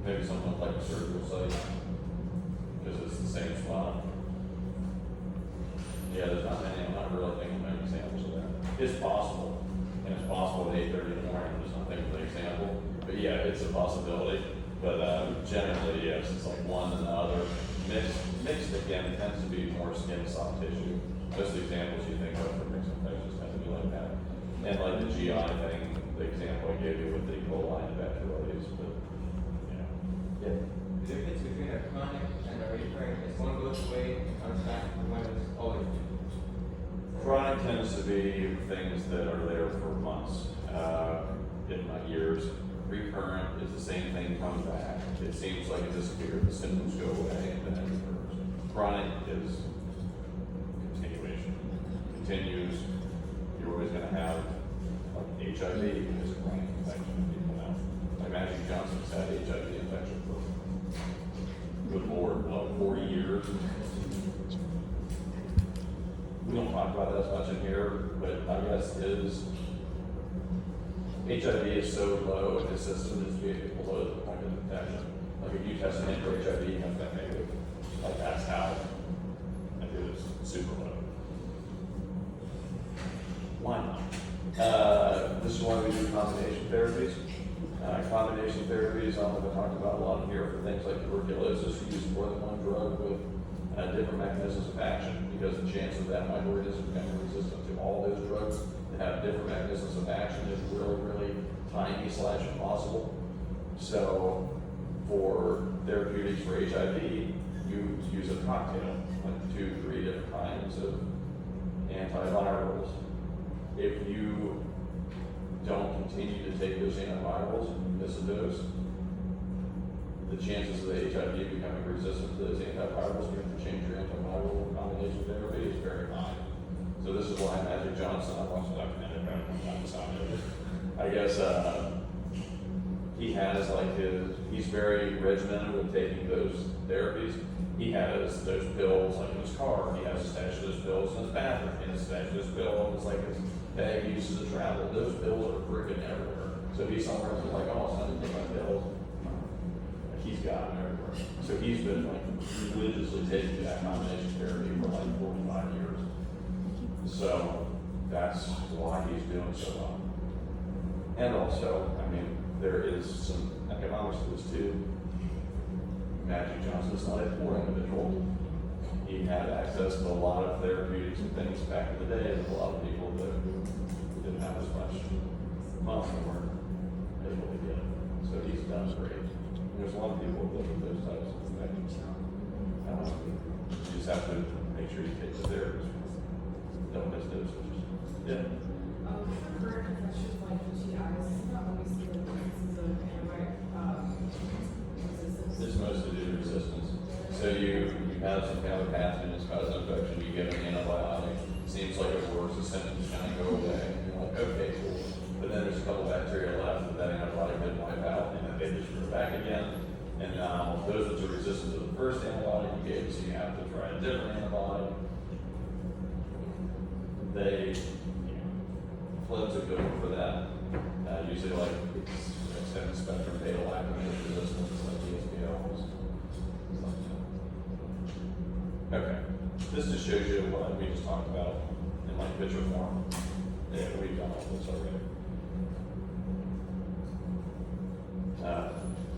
Maybe something like a surgical site, because it's the same spot. Yeah, there's not many, I'm not really thinking of many examples of that. It's possible, and it's possible at 8:30 in the morning, I'm just not thinking of an example. But yeah, it's a possibility, but generally, yes, it's like one and the other. Mixed again, tends to be more skin and soft tissue. Most of the examples you think of for mixed infections tend to be like that. And like the GI thing, the example I gave you with the E. coli and bacteroides, but, you know. Yeah. The difference between a chronic and a recurring is one goes away and comes back, and one is always. Chronic tends to be things that are there for months, if not years. Recurrent is the same thing, comes back. It seems like it disappears, the symptoms go away, and then it recurs. Chronic is continuation. Continues, you're always gonna have like HIV is a chronic infection, people know. Like Magic Johnson's had HIV infection for good Lord, what, 40 years? We don't talk about that as much in here, but I guess HIV is so low in the system, it's below the point of detection. Like if you test an for HIV, you have that negative. Like that's how it is super low. Why not? This is why we do combination therapies. Combination therapies, I've talked about a lot here for things like tuberculosis. You use more than one drug with different mechanisms of action, because the chance of that microorganism becoming resistant to all those drugs that have different mechanisms of action is really, really tiny / impossible. So for therapeutics for HIV, you use a cocktail, like 2-3 different kinds of antivirals. If you don't continue to take those antivirals and miss a dose, the chances of the HIV becoming resistant to those antivirals, you have to change your antiviral combination therapy, is very high. So this is why Magic Johnson, I watched a documentary about it. I guess he has like he's very regimented with taking those therapies. He has those pills like in his car. He has a stash of those pills in his bathroom. He has a stash of those pills. It's like his bag he uses to travel. Those pills are freaking everywhere. So he's somewhere and he's like, oh, it's time to take my pills. He's got them everywhere. So he's been like religiously taking that combination therapy for like 45 years. So that's why he's doing so well. And also, I mean, there is some economics to this too. Magic Johnson's not a poor individual. He had access to a lot of therapeutics and things back in the day, and a lot of people that didn't have as much money were able to get it. So he's done great. There's a lot of people that live with those types of infections now. You just have to make sure you take the therapies. Don't miss doses. Yeah. For current infections like UTIs, not always see the instances of antibiotic resistance. It's mostly due to resistance. So you have some kind of pathogen that's causing infection, you give an antibiotic, seems like it works, the symptoms kind of go away, and you're like, okay, cool. But then there's a couple bacteria left that antibiotic didn't wipe out, and then they just grow back again. And now those that are resistant to the first antibiotic you gave, so you have to try a different antibiotic. They, floods are good for that. Usually like extended spectrum beta lactamase resistance, like ESBLs. Okay, this just shows you what we just talked about in like picture form. Yeah, we've done all this already.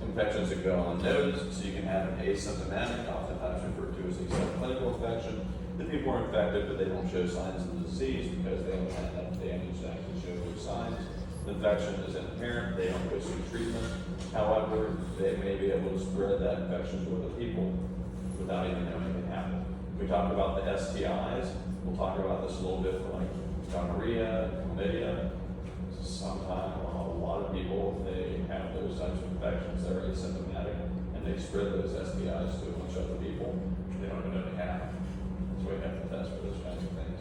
Infections that go unnoticed, so you can have an asymptomatic, oftentimes referred to as a subclinical infection. The people are infected, but they don't show signs of the disease because they don't have enough damage to actually show those signs. The infection is inherent, they don't go through treatment. However, they may be able to spread that infection to other people without even knowing it happened. We talked about the STIs. We'll talk about this a little bit for like gonorrhea, chlamydia. Sometimes, a lot of people, they have those types of infections that are asymptomatic, and they spread those STIs to a bunch of other people. They don't even know they have. So we have to test for those kinds of things.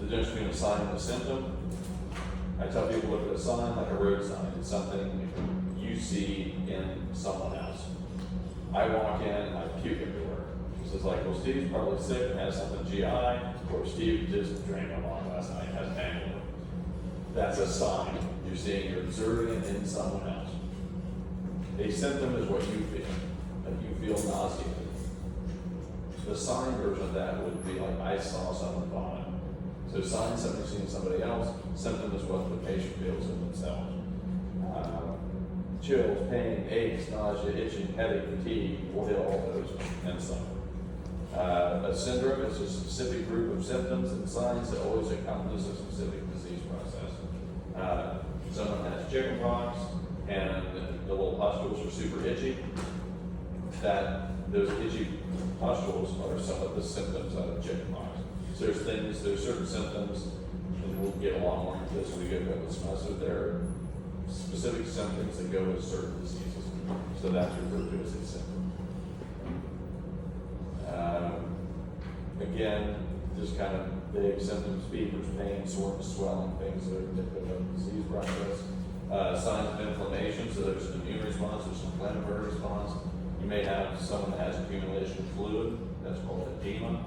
The difference between a sign and a symptom. I tell people look at a sign like a road sign. It's something you see in someone else. I walk in and I puke everywhere. This is like, well, Steve's probably sick and has something GI, or Steve just drank a lot last night and has tangle. That's a sign. You're seeing, you're observing it in someone else. A symptom is what you feel. Like you feel nauseated. The sign version of that would be like, I saw someone vomit. So sign is something seeing somebody else. Symptom is what the patient feels in themselves. Chills, pain, aches, nausea, itching, headache, fatigue, we'll hit all those and some. A syndrome is a specific group of symptoms and signs that always accompanies a specific disease process. Someone has chickenpox and the little pustules are super itchy. Those itchy pustules are some of the symptoms of chickenpox. So there's certain symptoms, and we'll get a lot more into this when we get to this semester. There are specific symptoms that go with certain diseases. So that's referred to as a symptom. Again, just kind of vague symptoms, fevers, pain, soreness, swelling, things that are typical of the disease process. Signs of inflammation, so there's an immune response, there's an inflammatory response. You may have someone that has accumulation of fluid, that's called edema.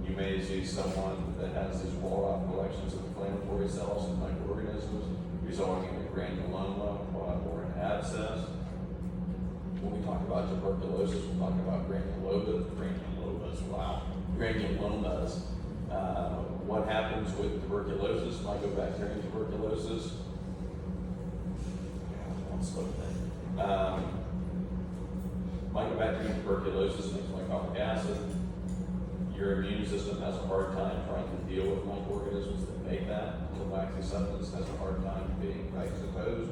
You may see someone that has these wall-off collections of inflammatory cells and microorganisms, resulting in a granuloma or an abscess. When we talk about tuberculosis, we'll talk about granulomas. What happens with tuberculosis, mycobacterium tuberculosis? Mycobacterium tuberculosis makes mycolic acid. Your immune system has a hard time trying to deal with microorganisms that make that. The waxy substance has a hard time being exposed.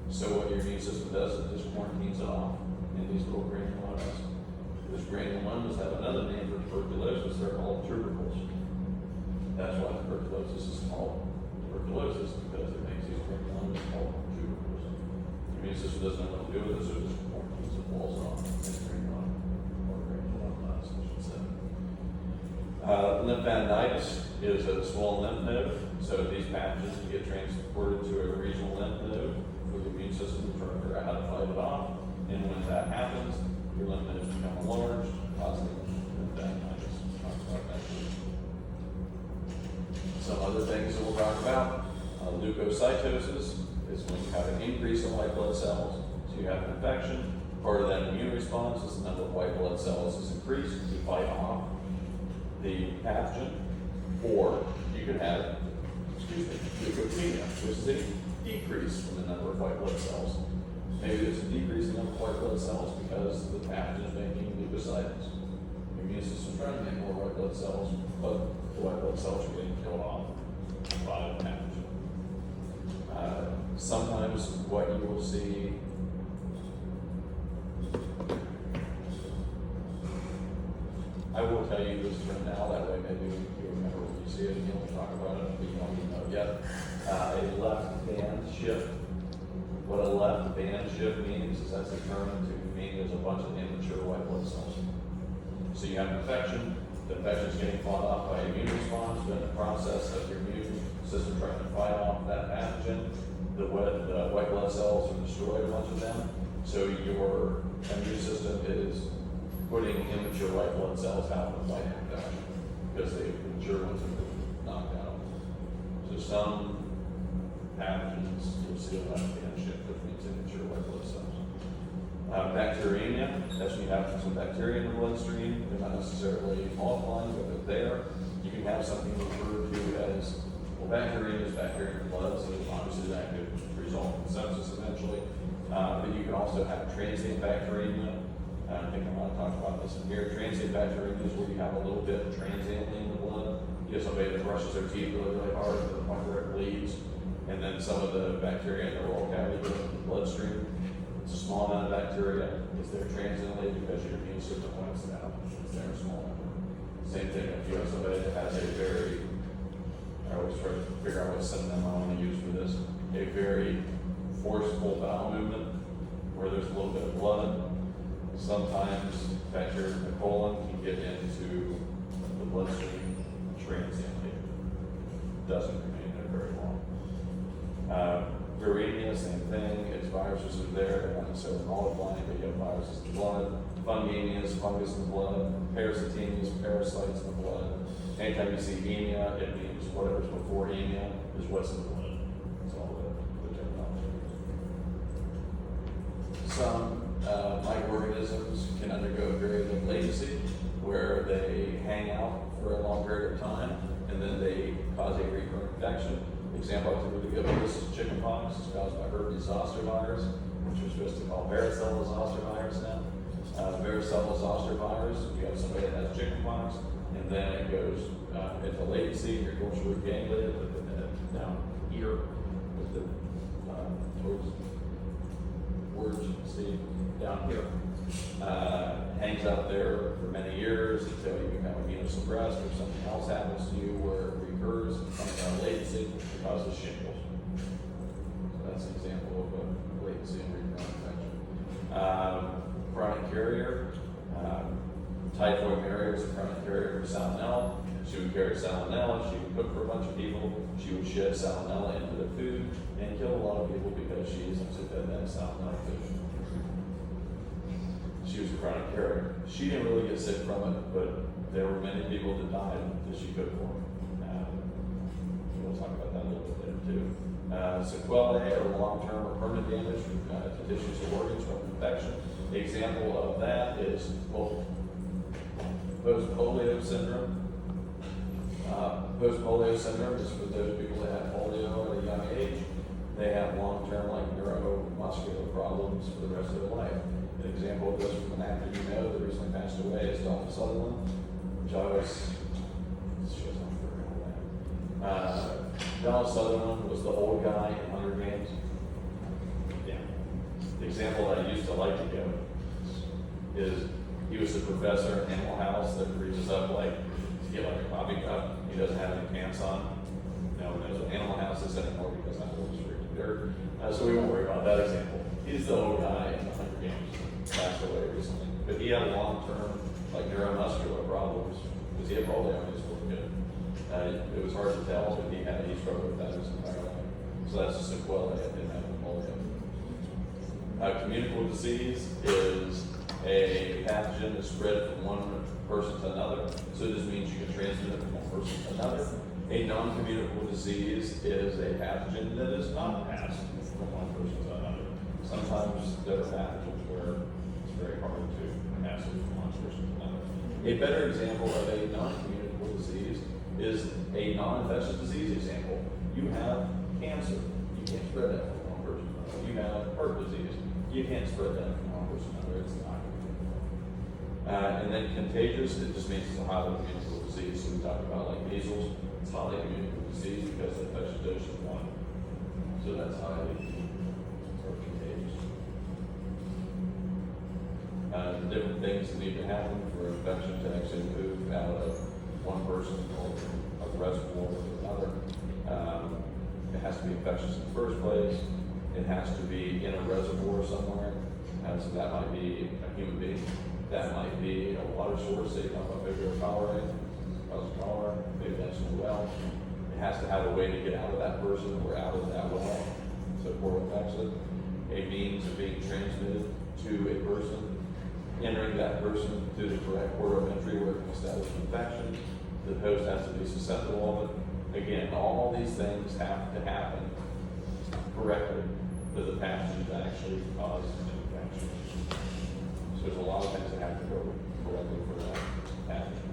So what your immune system does is it just quarantines it off in these little granulomas. Those granulomas have another name for tuberculosis. They're called tubercles. That's why tuberculosis is called tuberculosis, because it makes these granulomas called tubercles. The immune system doesn't know what to do with it, so it just quarantines it, walls off in granuloma, or granulomas, I should say. Lymphadenitis is a small lymph node, so these pathogens can get transported to a regional lymph node for the immune system to try to figure out how to fight it off. And when that happens, your lymph nodes become enlarged, causing lymphadenitis. Some other things that we'll talk about, leukocytosis is when you have an increase in white blood cells, so you have an infection. Part of that immune response is the number of white blood cells is increased to fight off the pathogen, or you could have, leukopenia, which is a decrease in the number of white blood cells. Maybe there's a decrease in the number of white blood cells because the pathogen is making leukocytes. Your immune system is trying to make more white blood cells, but the white blood cells are getting killed off by the pathogen. Sometimes what you will see I will tell you this term now, that way maybe you remember when you see it, and you'll talk about it, but you don't even know it yet. A left band shift. What a left band shift means is that's determined to mean there's a bunch of immature white blood cells. So you have an infection, the infection's getting fought off by immune response, but in the process of your immune system trying to fight off that pathogen, the white blood cells are destroyed, a bunch of them. So your immune system is putting immature white blood cells out of fight infection because the mature ones have been knocked out. So some pathogens you'll see a left band shift, which means immature white blood cells. Bacteremia, that's when you have some bacteria in the bloodstream. They're not necessarily multiplying, but they're there. You can have something referred to as, well, bacteremia is bacteria in the blood, so obviously that could result in sepsis eventually. But you can also have transient bacteremia. I think I'm going to talk about this in here. Transient bacteremia is where you have a little bit transiently in the blood. You have somebody that brushes their teeth really, really hard to the point where it bleeds. And then some of the bacteria in the oral cavity goes into the bloodstream. It's a small amount of bacteria. It's there transiently because your immune system wants it out. It's there in a small number. Same thing if you have somebody that has a very, I always try to figure out what synonym I want to use for this, a very forceful bowel movement where there's a little bit of blood. Sometimes bacteria in the colon can get into the bloodstream transiently. Doesn't remain there very long. Viremia, same thing. It's viruses are there. They're not necessarily multiplying, but you have viruses in the blood. Fungemia is fungus in the blood. Parasitemia is parasites in the blood. Anytime you see emia, it means whatever's before emia is what's in the blood. That's all the terminology. Some microorganisms can undergo very low latency, where they hang out for a long period of time, and then they cause a recurrent infection. Example I typically give of this is chickenpox. It's caused by herpes zoster virus, which we're supposed to call varicella zoster virus now. Varicella zoster virus, you have somebody that has chickenpox, and then it goes into latency, your dorsal root ganglia, down here, with the towards words, see, down here. Hangs out there for many years until you become immunosuppressed or something else happens to you where it recurs, comes down latency, it causes shingles. So that's an example of a latency and recurrent infection. Chronic carrier, typhoid Mary was a chronic carrier for salmonella. She would carry salmonella, she would cook for a bunch of people, she would shed salmonella into the food and kill a lot of people because she essentially fed them salmonella fish. She was a chronic carrier. She didn't really get sick from it, but there were many people that died that she cooked for. We'll talk about that a little bit later too. Sequelae or long-term or permanent damage to tissues or organs from infection. The example of that is post-polio syndrome. Post-polio syndrome is for those people that have polio at a young age. They have long-term like neuromuscular problems for the rest of their life. An example of this from an actor you know that recently passed away is Dr. Sutherland, which I always shows up for Donald Sutherland was the old guy in Hunger Games. Yeah. The example that I used to like to give is he was the professor in Animal House that reaches up like to get like a coffee cup. He doesn't have any pants on. No one knows what Animal House is anymore because I'm old freaking dirt. So we won't worry about that example. He's the old guy in the Hunger Games. Passed away recently. But he had long-term like neuromuscular problems because he had polio and he was really good. It was hard to tell, but he struggled with that his entire life. So that's a sequelae of him having polio. Communicable disease is a pathogen that's spread from one person to another. So it just means you can transmit it from one person to another. A non-communicable disease is a pathogen that is not passed from one person to another. Sometimes there are pathogens where it's very hard to pass it from one person to another. A better example of a non-communicable disease is a non-infectious disease example. You have cancer. You can't spread that from one person to another. You have heart disease. You can't spread that from one person to another. It's not communicable. And then contagious, it just means it's a highly communicable disease. So we talk about like measles. It's highly communicable disease because the infectious dose is 1. So that's highly contagious. The different things that need to happen for infection to actually move out of one person or a reservoir to another. It has to be infectious in the first place. It has to be in a reservoir somewhere. So that might be a human being. That might be a water source. Say, maybe a cholera, maybe that's in a well. It has to have a way to get out of that person or out of that well. So before it affects it, a means of being transmitted to a person, entering that person through the correct port of entry where it can establish an infection. The host has to be susceptible of it. Again, all these things have to happen correctly for the pathogen to actually cause an infection. So there's a lot of things that have to go correctly for that pathogen.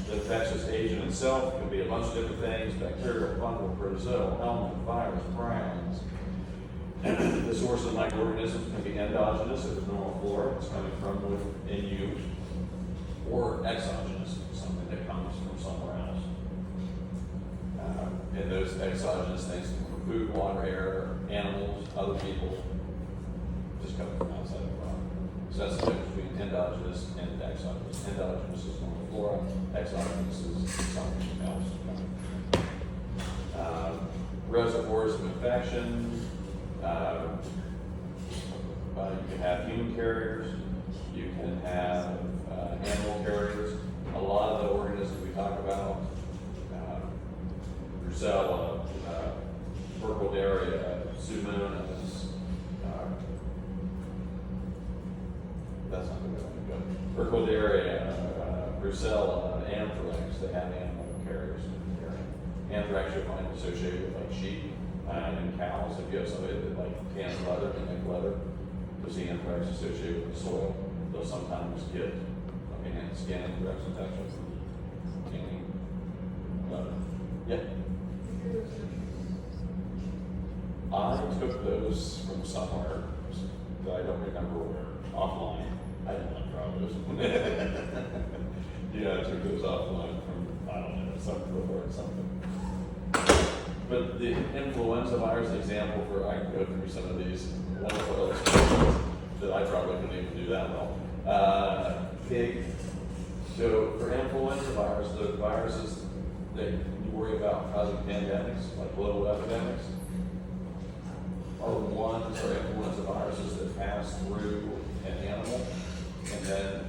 The infectious agent itself can be a bunch of different things: bacterial, fungal, protozoal, element, virus, prions. The source of microorganisms can be endogenous if it's normal flora, it's coming from within you, or exogenous, something that comes from somewhere else. And those exogenous things can be food, water, air, animals, other people, just coming from outside the body. So that's the difference between endogenous and exogenous. Endogenous is normal flora, exogenous is something else. Reservoirs of infection. You can have human carriers, you can have animal carriers. A lot of the organisms we talk about, Brucella, Burkholderia, Pseudomonas, that's not the way I'm going to go. Burkholderia, Brucella, Anthrax, they have animal carriers. Anthrax you'll find associated with like sheep and cows. If you have somebody that like cans leather and make leather, you'll see anthrax associated with the soil. They'll sometimes get skin anthrax infection from canning leather. Yeah. I took those from somewhere that I don't remember where, offline. I did not draw those. Yeah, I took those offline from, I don't know, some report, something. But the influenza virus example for, I can go through some of these wonderful illustrations that I probably couldn't even do that well. Pig. So for influenza virus, the viruses that you worry about causing pandemics, like global epidemics, are ones or influenza viruses that pass through an animal and then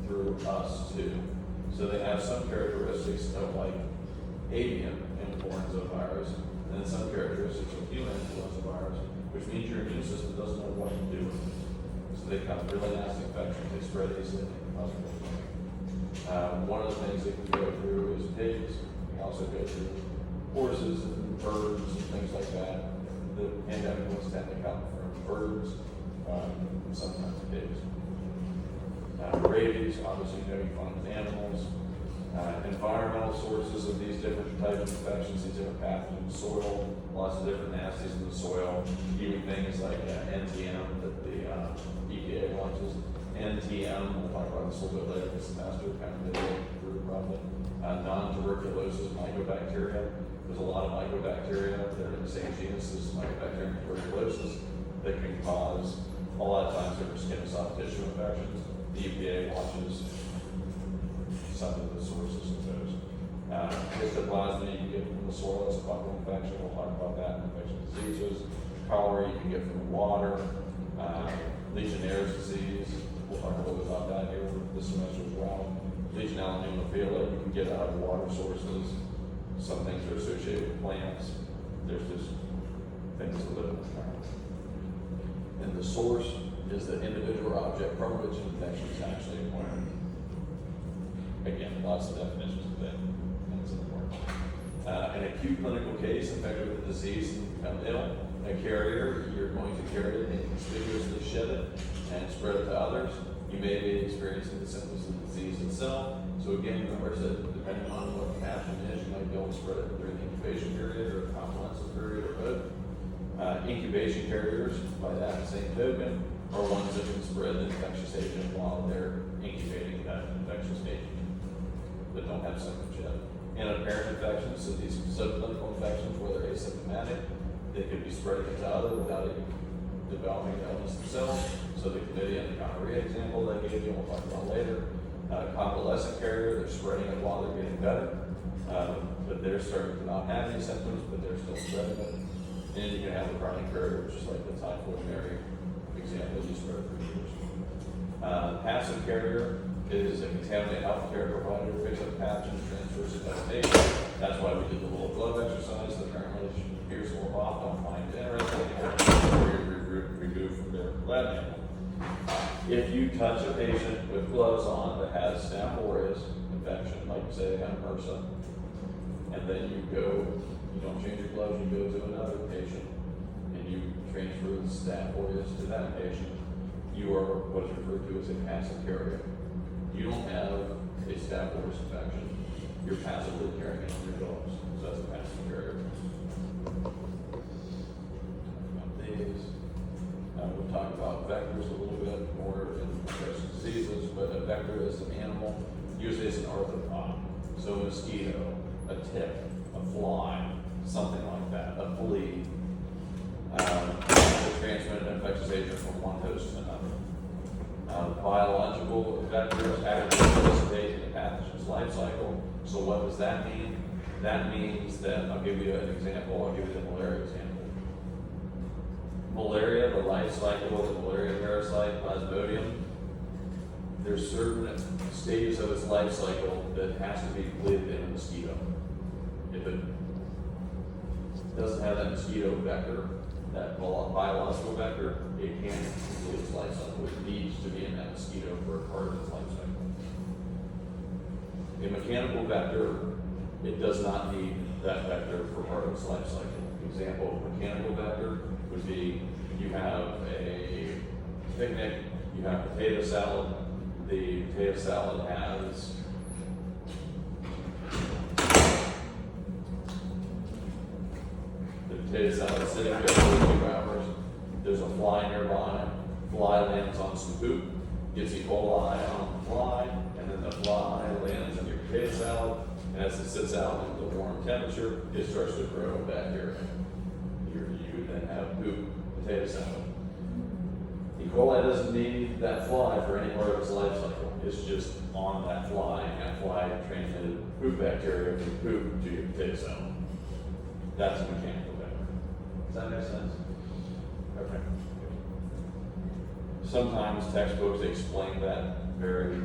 through us too. So they have some characteristics of like avian influenza virus, and then some characteristics of human influenza virus, which means your immune system doesn't know what to do with it. So they cause really nasty infections, they spread easily, they can cause real pain. One of the things they can go through is pigs. They also go through horses and birds and things like that. The pandemic ones tend to come from birds, sometimes pigs. Rabies, obviously, you find in animals. Environmental sources of these different types of infections, these different pathogens, soil, lots of different nasties in the soil, even things like NTM that the EPA launches. NTM, we'll talk about this a little bit later this semester, kind of middle through probably. Non-tuberculosis mycobacteria. There's a lot of mycobacteria that are in the same genus as Mycobacterium tuberculosis that can cause, a lot of times, different skin and soft tissue infections. The EPA watches some of the sources of those. Histoplasma you can get from the soil as a fungal infection. We'll talk about that in infectious diseases. Cholera you can get from the water. Legionnaire's disease. We'll talk a little bit about that here this semester as well. Legionella pneumophila you can get out of water sources. Some things are associated with plants. There's just things that live in the environment. And the source is the individual object from which an infection is actually acquired. Again, lots of definitions of that. That's important. An acute clinical case infected with the disease and become ill. A carrier, you're going to carry it and conspicuously shed it and spread it to others. You may be experiencing the symptoms of the disease itself. So again, remember I said, depending on what the pathogen is, you might be able to spread it during the incubation period or the convalescence period or both. Incubation carriers, by that same token, are ones that can spread the infectious agent while they're incubating that infectious agent that don't have symptoms yet. And apparent infections, so these subclinical infections where they're asymptomatic, they could be spreading it to others without even developing the illness themselves. So the chlamydia and the gonorrhea example that I gave you, we'll talk about later. Convalescent carrier, they're spreading it while they're getting better. But they're starting to not have any symptoms, but they're still spreading it. And you can have a chronic carrier, which is like the typhoid Mary example you spread for years. Passive carrier is a contaminated healthcare provider who picks up pathogens, transfers it to the patient. That's why we did the little glove exercise that apparently appears a little off. Don't find it interesting or you're removed from their lab animal. If you touch a patient with gloves on that has Staph aureus infection, like say they have MRSA, and then you don't change your gloves, you go to another patient, and you transfer the Staph aureus to that patient, you are what is referred to as a passive carrier. You don't have a Staph aureus infection, you're passively carrying it on your gloves, so that's a passive carrier. We'll talk about vectors a little bit more in infectious diseases, but a vector is an animal, usually it's an arthropod. So a mosquito, a tick, a fly, something like that, a flea, will transmit an infectious agent from one host to another. Biological vectors actively participate in the pathogen's life cycle. So what does that mean? That means that, I'll give you an example, I'll give you the malaria example. Malaria, the life cycle of the malaria parasite, Plasmodium, there's certain stages of its life cycle that has to be completed in a mosquito. If it doesn't have that mosquito vector, that biological vector, it can't complete its life cycle. It needs to be in that mosquito for a part of its life cycle. A mechanical vector, it does not need that vector for part of its life cycle. Example of mechanical vector would be you have a picnic, you have potato salad, the potato salad has the potato salad sitting there for 2 hours, there's a fly nearby, fly lands on some poop, gets E. coli on the fly, and then the fly lands in your potato salad, and as it sits out in the warm temperature, it starts to grow bacteria. You then have poop potato salad. E. coli doesn't need that fly for any part of its life cycle. It's just on that fly, and that fly transmitted poop bacteria from poop to your potato salad. That's a mechanical vector. Does that make sense? Okay. Sometimes textbooks explain that very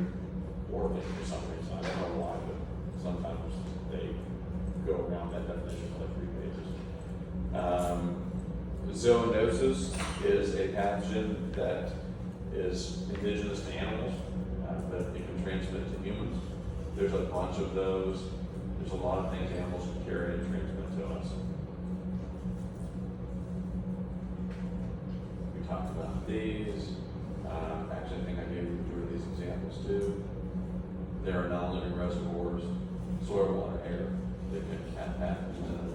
poorly for some reason. I don't know why, but sometimes they go around that definition for like 3 pages. Zoonosis is a pathogen that is indigenous to animals, that it can transmit to humans. There's a bunch of those. There's a lot of things animals can carry and transmit to us. We talked about these. Actually, I think I gave you two of these examples too. There are non-living reservoirs, soil, water, air that can have pathogens in them.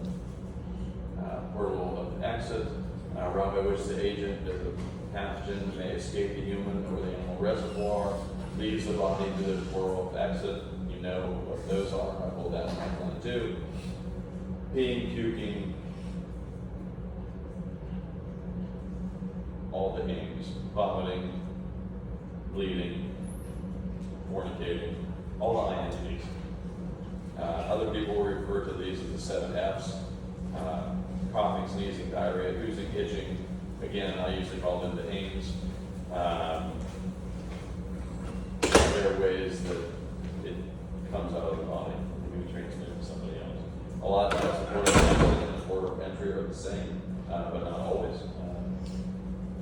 Portal of exit, route by which the agent, there's a pathogen may escape the human or the animal reservoir, leaves the body to the portal of exit. You know what those are. I pulled that in my one too. Peeing, puking, all the names, vomiting, bleeding, fornicating, all the INTs. Other people refer to these as the 7 Fs. Coughing, sneezing, diarrhea, oozing, itching. Again, I usually call them the Ames. There are ways that it comes out of the body and can be transmitted to somebody else. A lot of times the port of exit and the port of entry are the same, but not always.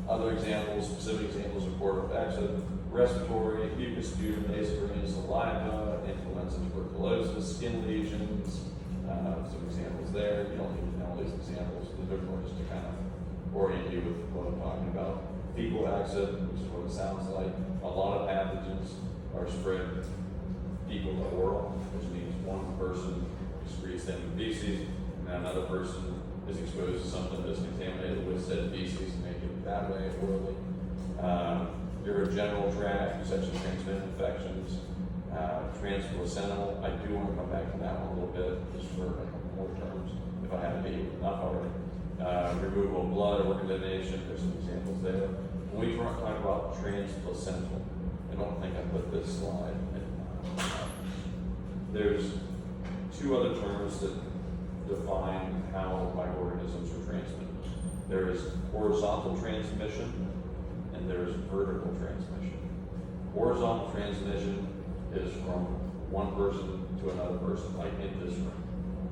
Other examples, specific examples of port of exit: respiratory, mucus, sputum, nasopharyngeal, saliva, influenza, tuberculosis, skin lesions. Some examples there. You don't need to know all these examples. They're more just to kind of orient you with what I'm talking about. Fecal exit, which is what it sounds like. A lot of pathogens are spread fecal to oral, which means one person excretes them in feces, and another person is exposed to something that's contaminated with said feces and make it that way orally. Urogenital tract, sexually transmitted infections. Transplacental, I do want to come back to that one a little bit, just for a couple more terms, if I haven't hit you enough already. Removal of blood, organ donation, there's some examples there. When we talk about transplacental, I don't think I put this slide in. There's two other terms that define how microorganisms are transmitted. There is horizontal transmission and there's vertical transmission. Horizontal transmission is from one person to another person, like in this room.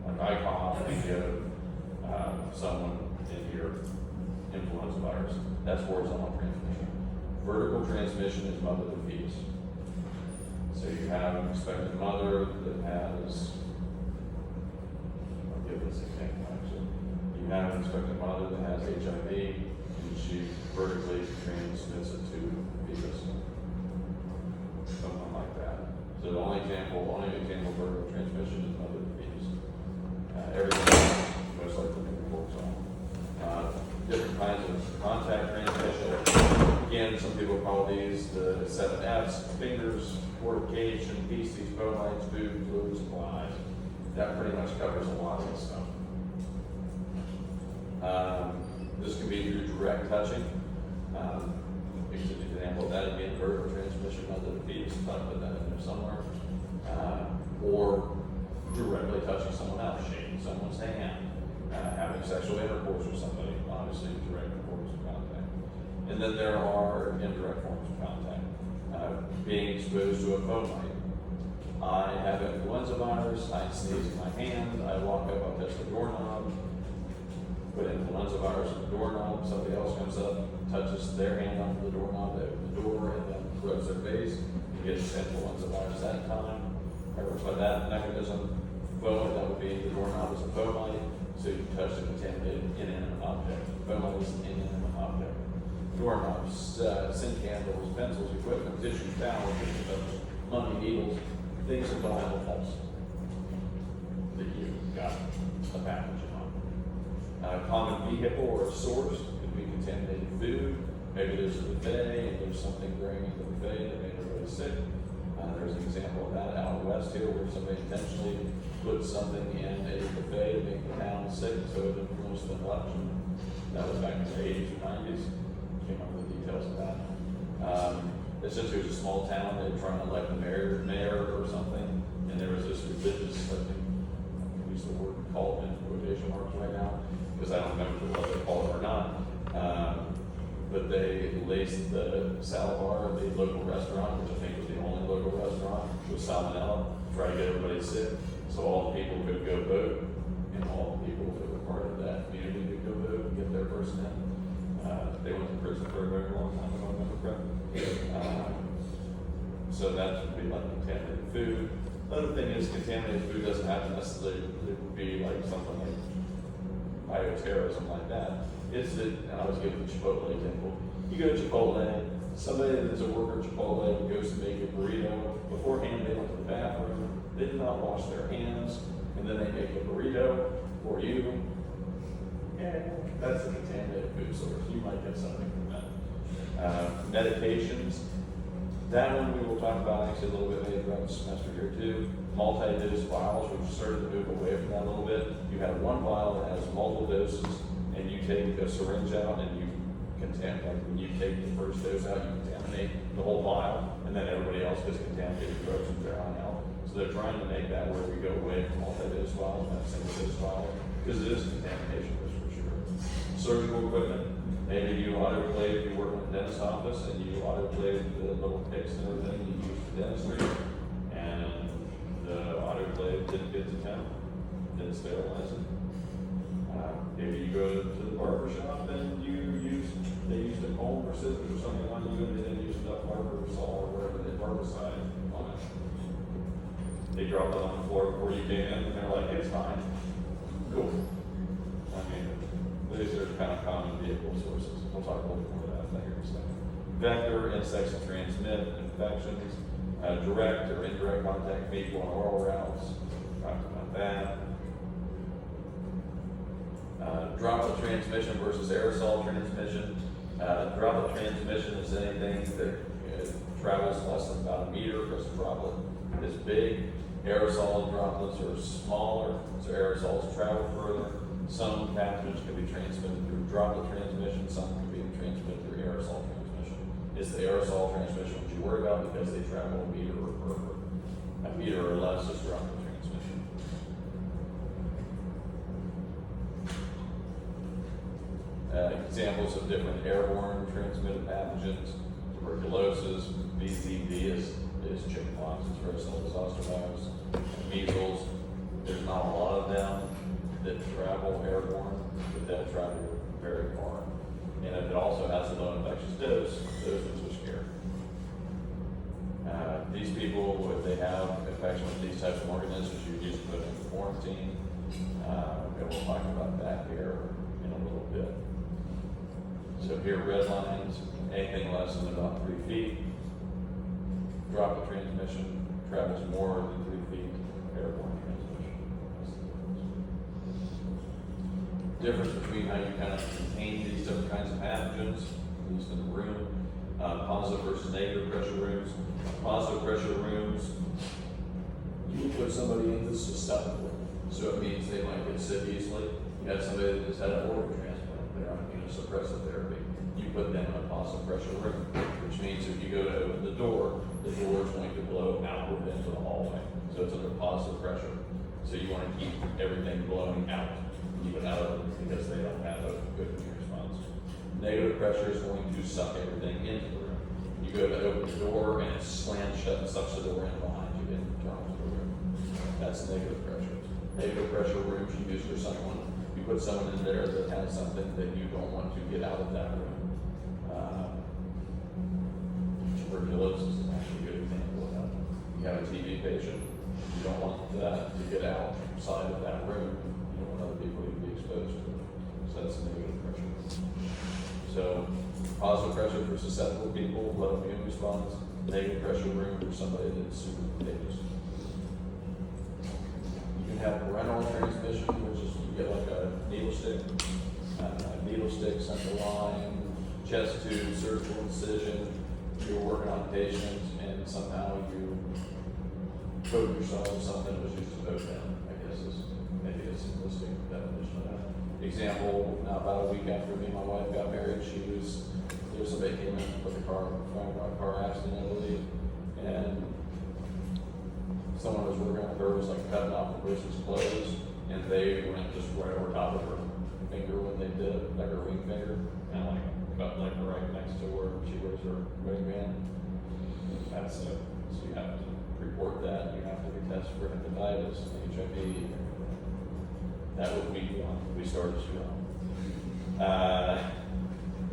Like I cough and give someone in here influenza virus. That's horizontal transmission. Vertical transmission is mother to fetus. So you have an expectant mother that has, I'll give this example actually. You have an expectant mother that has HIV and she vertically transmits it to the fetus. Something like that. So the only example of vertical transmission is mother to fetus. Everything else most likely works on. Different kinds of contact transmission. Again, some people call these the 7 F's: fingers, fortification, feces, fomites, food, fluid supplies. That pretty much covers a lot of this stuff. This can be through direct touching. Here's an example of that again, vertical transmission mother to fetus. I'll put that in there somewhere. Or directly touching someone else, shaking someone's hand, having sexual intercourse with somebody, obviously direct forms of contact. And then there are indirect forms of contact. Being exposed to a fomite. I have influenza virus, I sneeze in my hand, I walk up, I touch the doorknob, put influenza virus in the doorknob, somebody else comes up, touches their hand onto the doorknob, they open the door, and then rubs their face, and gets influenza virus that time. By that mechanism, fomite, that would be the doorknob is a fomite, so you touch the contaminated inanimate object. Fomite is an inanimate object. Doorknobs, sink handles, pencils, equipment, tissues, towels, mummy needles, things that don't have a pulse that you got a pathogen on. A common vehicle or a source could be contaminated food. Maybe there's a buffet and there's something bringing in the buffet that made everybody sick. There's an example of that out west here where somebody intentionally put something in a buffet to make the town sick so it influenced the election. That was back in the 80s or 90s. Can't remember the details of that. Essentially, it was a small town. They were trying to elect the mayor or something, and there was this religious, I think, I use the word cult in quotation marks right now, because I don't remember what they called it or not. But they laced the salad bar at the local restaurant, which I think was the only local restaurant, with salmonella, to try to get everybody sick. So all the people could go vote, and all the people that were part of that community could go vote and get their person in. They went to prison for a very long time, if I remember correctly. So that would be like contaminated food. Another thing is contaminated food doesn't have to necessarily be like something like bioterrorism like that. It's that, and I was giving the Chipotle example. You go to Chipotle, somebody that's a worker at Chipotle goes to make a burrito. Beforehand, they went to the bathroom, they did not wash their hands, and then they make a burrito for you. Yeah, that's a contaminated food source. You might get something from that. Medications. That one we will talk about actually a little bit later throughout the semester here too. Multi-dose vials, we've started to move away from that a little bit. You have one vial that has multiple doses, and you take a syringe out and you contaminate. Like when you take the first dose out, you contaminate the whole vial, and then everybody else gets contaminated drugs from there on out. So they're trying to make that where we go away from multi-dose vials and have single-dose vials, because it is contamination risk for sure. Surgical equipment. Maybe you autoclave, you work in the dentist's office, and you autoclave the little picks and everything you use for dentistry, and the autoclave didn't get to temp, didn't sterilize it. Maybe you go to the barber shop and they used a comb or scissors or something on you, and they didn't use enough barber saw or whatever they barbicide on it. They dropped it on the floor before you came in, and they're like, it's fine. Cool. I mean, these are kind of common vehicle sources. We'll talk a little bit more about that here in a second. Vector, insects that transmit infections, direct or indirect contact, fecal and oral routes. Talked about that. Droplet transmission versus aerosol transmission. Droplet transmission is anything that travels less than about a meter, because a droplet is big. Aerosol droplets are smaller, so aerosols travel further. Some pathogens can be transmitted through droplet transmission, some can be transmitted through aerosol transmission. It's the aerosol transmission which you worry about because they travel a meter or less is droplet transmission. Examples of different airborne transmitted pathogens: tuberculosis, BCV is chickenpox, it's varicella zoster virus, measles. There's not a lot of them that travel airborne, but they'll travel very far. And if it also has a low infectious dose, those ones are scary. These people, if they have infection with these types of organisms, you usually put them in quarantine. And we'll talk about that here in a little bit. So here, red lines, anything less than about 3 feet. Droplet transmission travels more than 3 feet, airborne transmission. Difference between how you kind of contain these different kinds of pathogens, at least in the room. Positive versus negative pressure rooms. Positive pressure rooms, you put somebody in that's susceptible. So it means they might get sick easily. You have somebody that just had an organ transplant, they're on immunosuppressive therapy. You put them in a positive pressure room, which means if you go to open the door is going to blow outward into the hallway. So it's under positive pressure. So you want to keep everything blowing out, keep it out of it because they don't have a good immune response. Negative pressure is going to suck everything into the room. You go to open the door and it slams shut and sucks the door in behind you internal to the room. That's negative pressure. Negative pressure rooms you use for someone. You put someone in there that has something that you don't want to get out of that room. Tuberculosis is actually a good example of that. You have a TB patient, you don't want that to get outside of that room. You don't want other people to be exposed to it. So that's negative pressure. So positive pressure for susceptible people, low immune response. Negative pressure room for somebody that's super contagious. You can have parenteral transmission, which is you get like a needle stick, central line, chest tube, surgical incision. You're working on a patient and somehow you coat yourself with something that was used to coat them, I guess is maybe a simplistic definition of that. Example, about a week after me and my wife got married, there was somebody came in with a car accident, I believe, and someone was working with her, was like cutting off the person's clothes, and they went just right over top of her finger when they did it, like her ring finger, and like cut like right next to where she wears her ring band. That's it. So you have to report that. You have to be tested for hepatitis, HIV. That would be one. We started strong.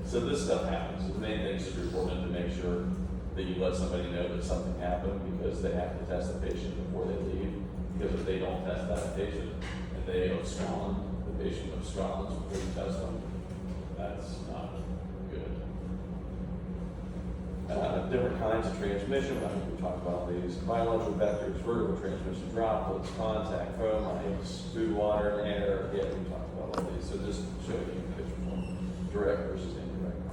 So this stuff happens. The main thing is to report it to make sure that you let somebody know that something happened because they have to test the patient before they leave. Because if they don't test that patient and they abscond, the patient absconds before you test them, that's not good. Different kinds of transmission. I think we talked about these. Biological vectors, vertical transmission, droplets, contact, fomites, food, water, and air. Yeah, we talked about all these. So just show you a picture from direct versus indirect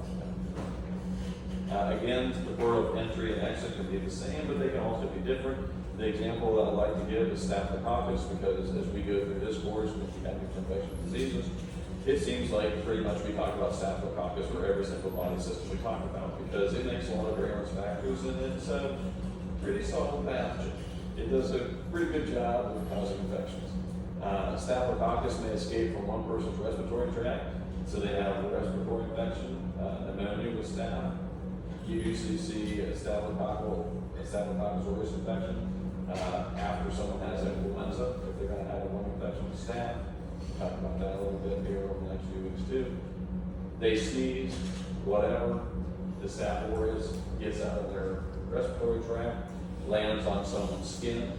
contact. Again, the port of entry and exit can be the same, but they can also be different. The example that I like to give is staphylococcus, because as we go through this course with infectious diseases, it seems like pretty much we talk about staphylococcus for every single body system we talk about, because it makes a lot of various factors and it's a pretty solid pathogen. It does a pretty good job of causing infections. Staphylococcus may escape from one person's respiratory tract, so they have a respiratory infection, pneumonia with staph. You usually see a staphylococcus aureus infection after someone has influenza, if they're going to have a lung infection with staph. Talk about that a little bit here over the next few weeks too. They sneeze, whatever, the staph aureus gets out of their respiratory tract, lands on someone's skin,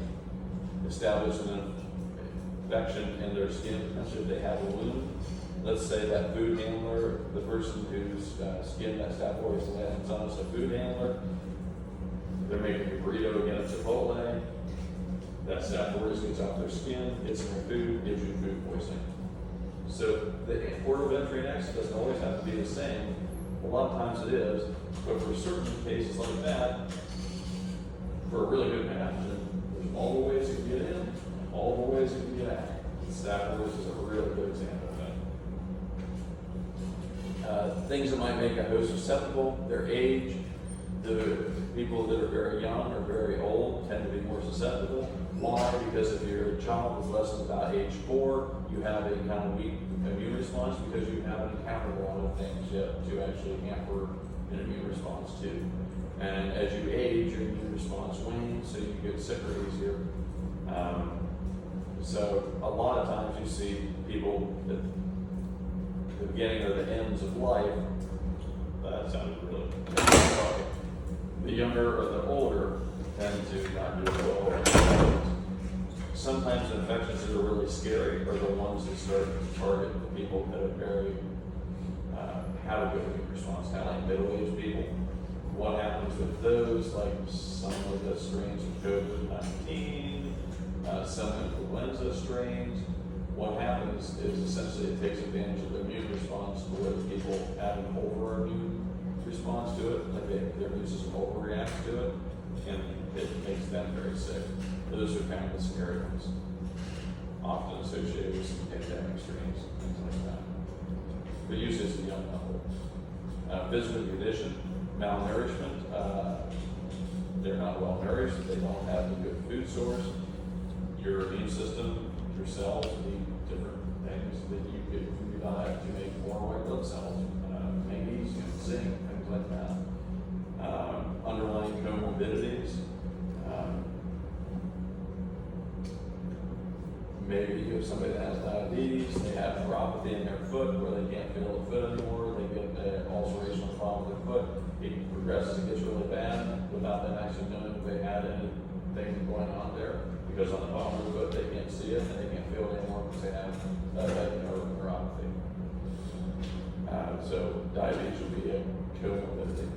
establishes an infection in their skin, especially if they have a wound. Let's say that food handler, the person whose skin that staph aureus lands on is a food handler. They're making a burrito again at Chipotle. That staph aureus gets off their skin, gets in their food, gives you food poisoning. So the port of entry and exit doesn't always have to be the same. A lot of times it is, but for certain cases like that, for a really good pathogen, there's all the ways you can get in, all the ways you can get out. Staph aureus is a really good example of that. who's susceptible, their age. The people that are very young or very old tend to be more susceptible. Why? Because if you're a child that's less than about age 4, you have a kind of weak immune response because you haven't encountered a lot of things yet to actually hamper an immune response to. And as you age, your immune response wanes, so you get sicker easier. So a lot of times you see people at the beginning or the ends of life, that sounded really sorry. The younger or the older tend to not do well. Sometimes infections that are really scary are the ones that start to target the people that are very, have a good immune response, kind of like middle-aged people. What happens with those, like some of the strains of COVID-19, some influenza strains, what happens is essentially it takes advantage of the immune response to where people have an over-immune response to it, like their immune system overreacts to it, and it makes them very sick. Those are kind of the scary ones, often associated with some pandemic strains, things like that. But usually it's the young level. Physical condition, malnourishment, they're not well nourished, they don't have a good food source. Your immune system, your cells need different things that you get from your diet to make more white blood cells, magnesium, zinc, things like that. Underlying comorbidities, maybe you have somebody that has diabetes, they have neuropathy in their foot where they can't feel the foot anymore, they get an ulcerational problem with their foot, it progresses, it gets really bad without them actually knowing if they had anything going on there. Because on the bottom of the foot, they can't see it and they can't feel it anymore because they have neuropathy. So diabetes would be a comorbidity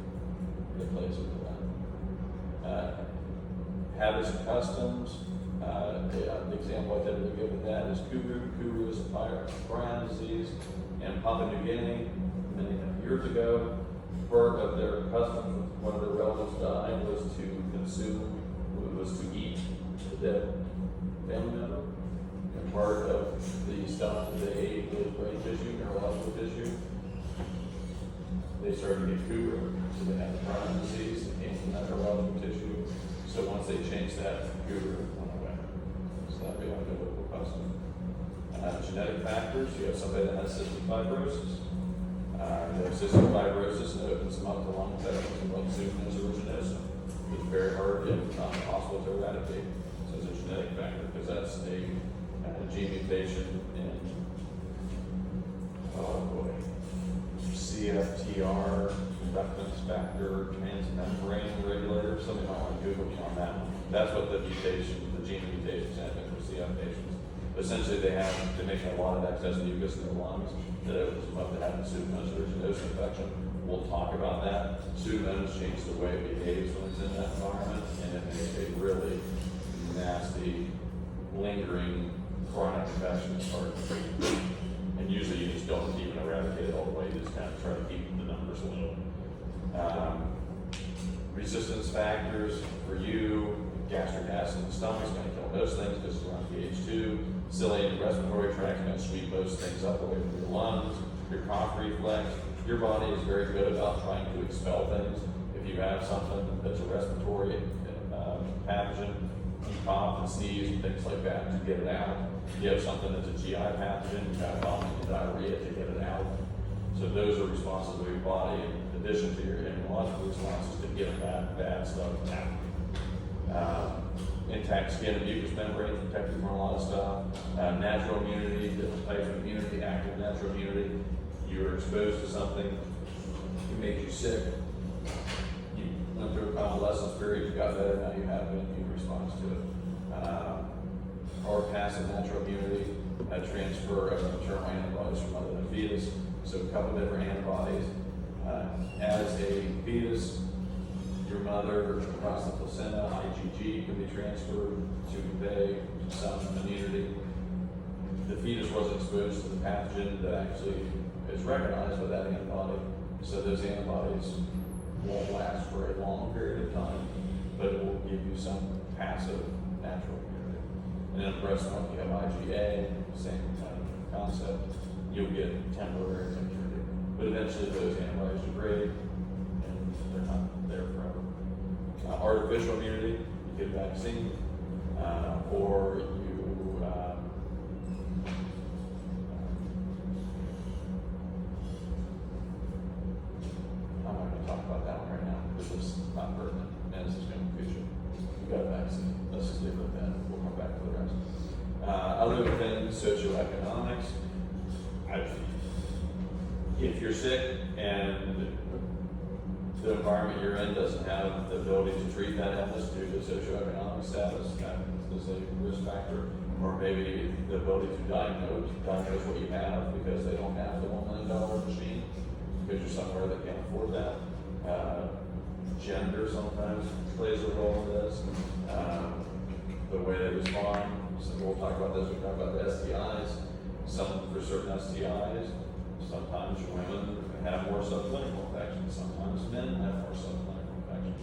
that plays into that. Habits and customs. The example I typically give with that is Kuru. Kuru is a prion disease in Papua New Guinea many years ago. Part of their custom, one of their relatives died, was to eat the dead family member. And part of the stuff that they ate was brain tissue, neurological tissue. They started to get Kuru, so they had the prion disease that came from that neurological tissue. So once they changed that, Kuru went away. So that'd be like a local custom. Genetic factors, you have somebody that has cystic fibrosis. They have cystic fibrosis and it opens them up to lung infections like Pseudomonas aeruginosa. It's very hard, if not possible, to eradicate. So it's a genetic factor because that's a gene mutation in, CFTR, conductance factor, transmembrane regulator. Somebody might want to Google me on that one. That's what the mutation, the gene mutation is for CF patients. Essentially, they make a lot of excess mucus in their lungs that opens them up to having Pseudomonas aeruginosa infection. We'll talk about that. Pseudomonas change the way it behaves when it's in that environment, and it makes a really nasty, lingering, chronic infection that's hard to treat. And usually you just don't even eradicate it all the way, you just kind of try to keep the numbers low. Resistance factors for you, gastric acid in the stomach is going to kill those things because it's around pH 2. Ciliary respiratory tract is going to sweep those things up away from your lungs. Your cough reflex, your body is very good about trying to expel things. If you have something that's a respiratory pathogen, you cough and sneeze and things like that to get it out. If you have something that's a GI pathogen, you've got vomiting and diarrhea to get it out. So those are responses of your body in addition to your immunological responses to get that bad stuff out. Intact skin and mucous membranes protect you from a lot of stuff. Natural immunity, different types of immunity, active natural immunity. You were exposed to something, it made you sick. You went through a convalescence period, you got better, now you have an immune response to it. Or passive natural immunity, transfer of maternal antibodies from mother to fetus. So a couple different antibodies. As a fetus, your mother across the placenta, IgG can be transferred to convey some immunity. The fetus wasn't exposed to the pathogen that actually is recognized by that antibody. So those antibodies won't last for a long period of time, but it will give you some passive natural immunity. And then breast milk, you have IgA, same kind of concept. You'll get temporary immunity. but eventually those antibodies degrade and they're not there forever. Artificial immunity, you get a vaccine, or you, I'm not gonna talk about that one right now, because it's not pertinent, and this is gonna confuse you. You got a vaccine, let's just leave it at that, we'll come back to the rest. Other than socioeconomics, if you're sick and the environment you're in doesn't have the ability to treat that illness due to socioeconomic status, that is a risk factor. Or maybe the ability to diagnose what you have because they don't have the $1 million machine, because you're somewhere that can't afford that. Gender sometimes plays a role in this. The way they respond, so we'll talk about this, we'll talk about the STIs. Some for certain STIs, sometimes women have more subclinical infections, sometimes men have more subclinical infections.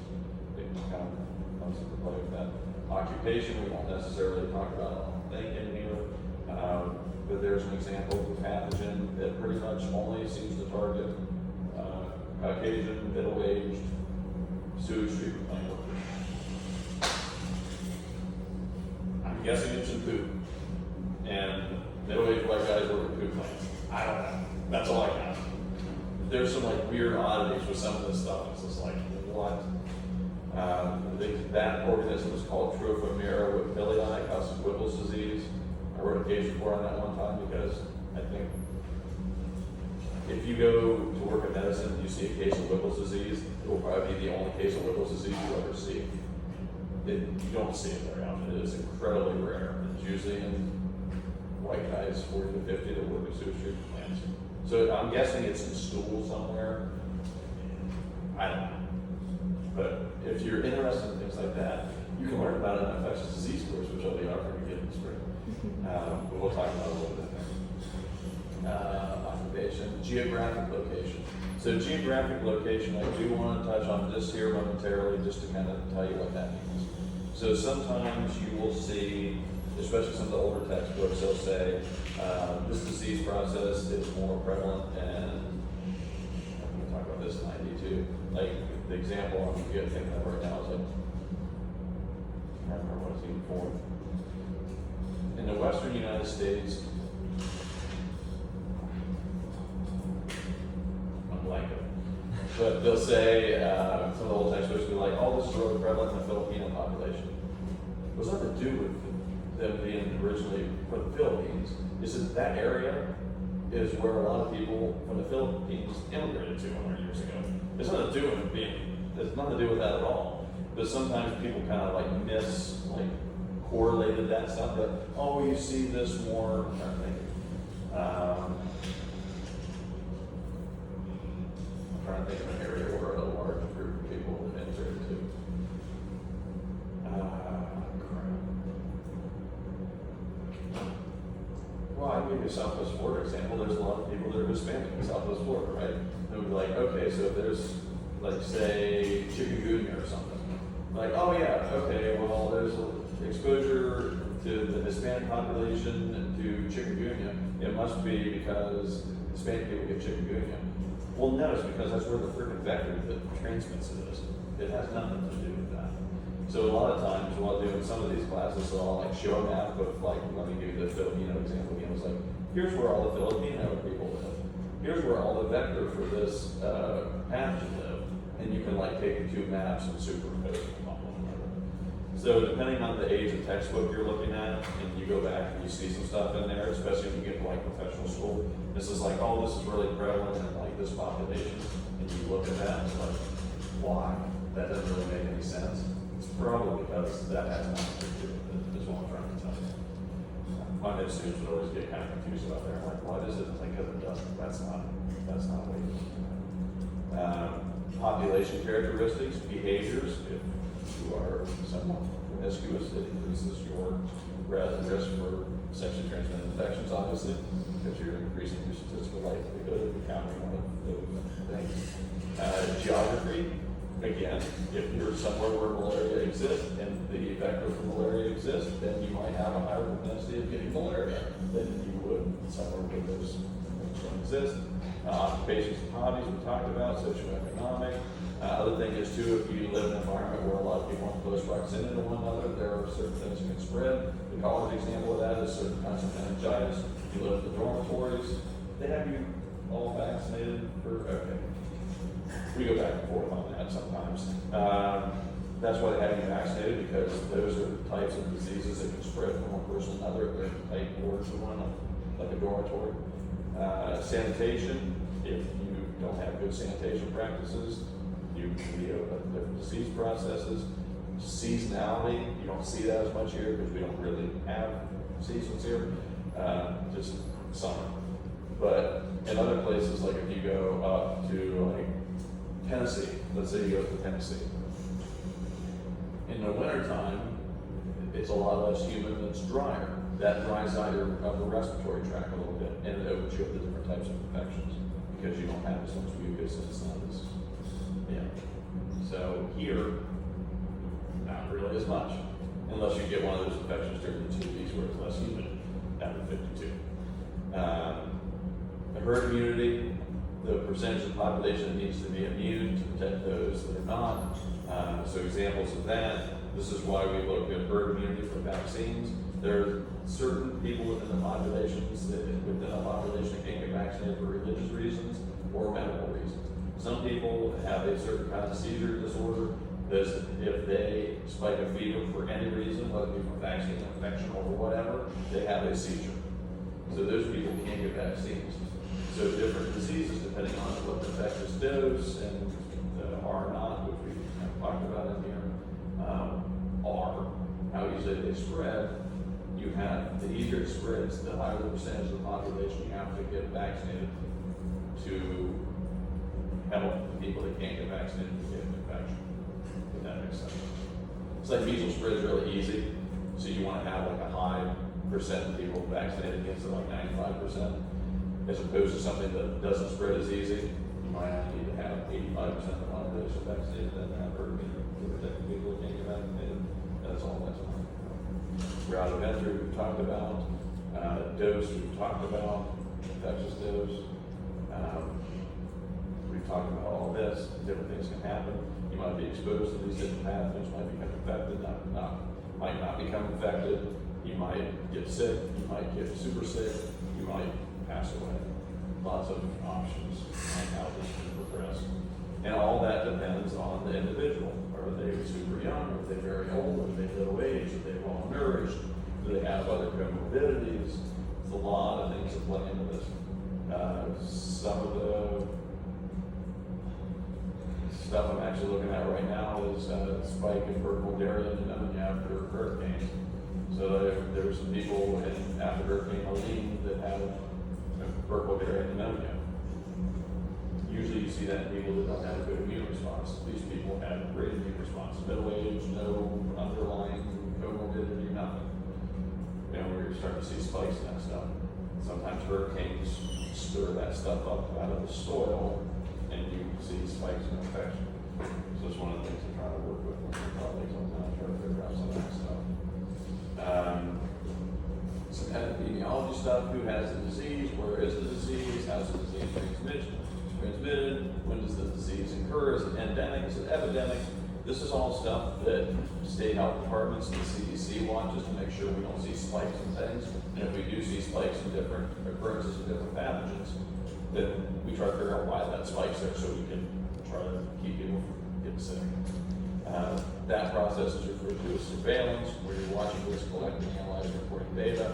It kind of comes into play with that. Occupation, we won't necessarily talk about, I don't think, in here, but there's an example of a pathogen that pretty much only seems to target Caucasian, middle-aged, sewage treatment plant workers. I'm guessing it's in poop, and middle-aged white guys work in poop plants. I don't know. That's all I got. There's some like weird oddities with some of this stuff. It's just like, what? That organism is called Trophomira with villi, causes Whipple's disease. I wrote a case report on that one time because I think if you go to work in medicine and you see a case of Whipple's disease, it will probably be the only case of Whipple's disease you ever see. You don't see it very often. It is incredibly rare. It's usually in white guys 40 to 50 that work in sewage treatment plants. So I'm guessing it's in stool somewhere. I don't know. But if you're interested in things like that, you can learn about it in infectious disease course, which I'll be offering again in the spring. But we'll talk about it a little bit there. Occupation, geographic location. So geographic location, I do want to touch on this here momentarily, just to kind of tell you what that means. So sometimes you will see, especially some of the older textbooks, they'll say this disease process is more prevalent, and I'm going to talk about this in ID2. Like the example I'm thinking of right now is like, I don't remember what it's even for. In the Western United States, I'm blanking, but they'll say some of the old textbooks will be like, oh, this is really prevalent in the Filipino population. It was nothing to do with them being originally from the Philippines. It's that that area is where a lot of people from the Philippines immigrated to 100 years ago. It's nothing to do with it's nothing to do with that at all. But sometimes people kind of like correlated that stuff. But oh, you see this more. I'm trying to think. I'm trying to think of an area where a large group of people have immigrated to. Well, I can give you a Southwest Florida example. There's a lot of people that are Hispanic in Southwest Florida, right? They would be like, okay, so if there's, like, say, chikungunya or something. Like, oh yeah, okay, well, there's exposure to the Hispanic population to chikungunya. It must be because Hispanic people get chikungunya. Well, no, it's because that's where the freaking vector that transmits it is. It has nothing to do with that. So a lot of times, what I'll do in some of these classes, so I'll like show a map of like, let me give you the Filipino example again. It's like, here's where all the Filipino people live. Here's where all the vector for this pathogen live. And you can like take the two maps and superimpose them on one another. So depending on the age of textbook you're looking at, and you go back and you see some stuff in there, especially if you get to like professional school, this is like, oh, this is really prevalent in like this population. And you look at that and it's like, why? That doesn't really make any sense. It's probably because that has nothing to do with it, is what I'm trying to tell you. My med students would always get kind of confused about there. Like, why does it? It's like, because it doesn't. That's not what it is. Population characteristics, behaviors. If you are somewhat promiscuous, it increases your risk for sexually transmitted infections, obviously, because you're increasing your statistical likelihood of encountering one of those things. Geography. Again, if you're somewhere where malaria exists and the vector for malaria exists, then you might have a higher propensity of getting malaria than you would somewhere where there's don't exist. Occupations and hobbies we talked about, socioeconomic. Other thing is too, if you live in an environment where a lot of people are in close proximity to one another, there are certain things that can spread. The college example of that is certain kinds of meningitis. You live in the dormitories, they have you all vaccinated for, okay. We go back and forth on that sometimes. That's why they have you vaccinated, because those are the types of diseases that can spread from one person to another. They're tight wards to one, like a dormitory. Sanitation, if you don't have good sanitation practices, you can be open to different disease processes. Seasonality, you don't see that as much here because we don't really have seasons here, just summer. But in other places, like if you go up to like Tennessee, let's say you go to Tennessee. In the wintertime, it's a lot less humid and it's drier. That dries out your upper respiratory tract a little bit, and it opens you up to different types of infections because you don't have as much mucus and it's not as, yeah. So here, not really as much, unless you get one of those infections during the 2 weeks where it's less humid after 52. The herd immunity, the percentage of the population that needs to be immune to protect those that are not. So examples of that, this is why we look at herd immunity for vaccines. There are certain people within the populations that can't get vaccinated for religious reasons or medical reasons. Some people have a certain kind of seizure disorder that if they spike a fever for any reason, whether it be from vaccine infection or whatever, they have a seizure. So those people can't get vaccines. So different diseases, depending on what the infectious dose and are not, which we have talked about in here, are how easily they spread. You have, the easier it spreads, the higher the percentage of the population you have to get vaccinated to help the people that can't get vaccinated to get an infection, if that makes sense. It's like measles spreads really easy, so you want to have like a high percent of people vaccinated against it, like 95%, as opposed to something that doesn't spread as easy. You might need to have 85% of the population vaccinated, then have herd immunity to protect the people that can't get vaccinated. That's all that's on. Route of entry we've talked about, dose we've talked about, infectious dose. We've talked about all this. Different things can happen. You might be exposed to these different pathogens, might become infected, might not become infected. You might get sick, you might get super sick, you might pass away. Lots of options on how this can progress. And all that depends on the individual. Are they super young? Are they very old? Are they middle aged? Are they well nourished? Do they have other comorbidities? There's a lot of things that play into this. Some of the stuff I'm actually looking at right now is spike in vertical diarrhea and pneumonia after hurricanes. So there were some people after Hurricane Helene that had vertical diarrhea and pneumonia. Usually you see that in people that don't have a good immune response. These people have a great immune response. Middle age, no underlying comorbidity, nothing. You know, we're starting to see spikes in that stuff. Sometimes hurricanes stir that stuff up out of the soil and you see spikes in infection. So it's one of the things I'm trying to work with my colleagues on that, try to figure out some of that stuff. Some epidemiology stuff, who has the disease, where is the disease, how's the disease transmitted, when does the disease occur, is it endemic, is it epidemic? This is all stuff that state health departments and the CDC watches to make sure we don't see spikes in things. And if we do see spikes in different occurrences of different pathogens, then we try to figure out why that spike's there so we can try to keep people from getting sick. That process is referred to as surveillance, where you're watching this, collecting, analyzing, reporting data.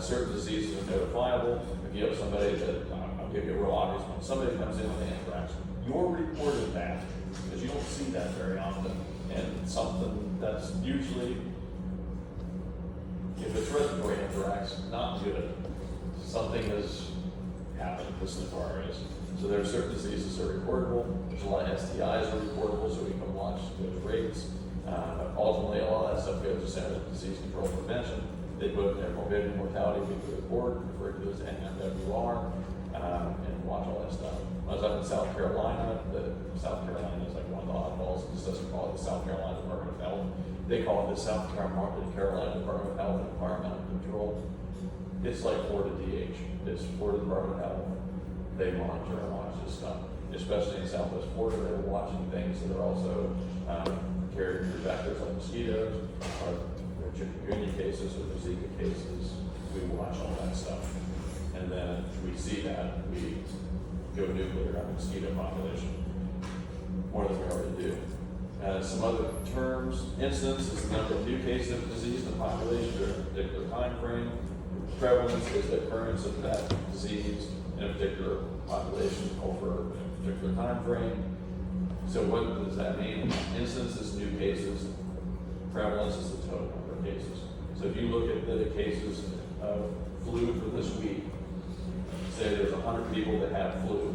Certain diseases are notifiable. If you have somebody that, I'll give you a real obvious one, somebody comes in with anthrax, you're reporting that, because you don't see that very often. And something that's usually, if it's respiratory anthrax, not good. Something has happened, this is far is. So there are certain diseases that are reportable. There's a lot of STIs that are reportable, so we can watch those rates. Ultimately, a lot of that stuff goes to Center for Disease Control and Prevention. They put their morbidity and mortality into the report, referred to as NMWR, and watch all that stuff. I was up in South Carolina. South Carolina is like one of the oddballs. This doesn't call it the South Carolina Department of Health. They call it the South Carolina Department of Health and Environmental Control. It's like Florida DH, it's Florida Department of Health. They monitor and watch this stuff, especially in Southwest Florida. They're watching things that are also carried through vectors like mosquitoes, or their chikungunya cases, or their Zika cases. We watch all that stuff. And then we see that, we go nuclear on mosquito population, more than we already do. Some other terms, incidence is the number of new cases of disease in the population during a particular time frame. Prevalence is the occurrence of that disease in a particular population over a particular time frame. So what does that mean? Incidence is new cases, prevalence is the total number of cases. So if you look at the cases of flu for this week, say there's 100 people that have flu,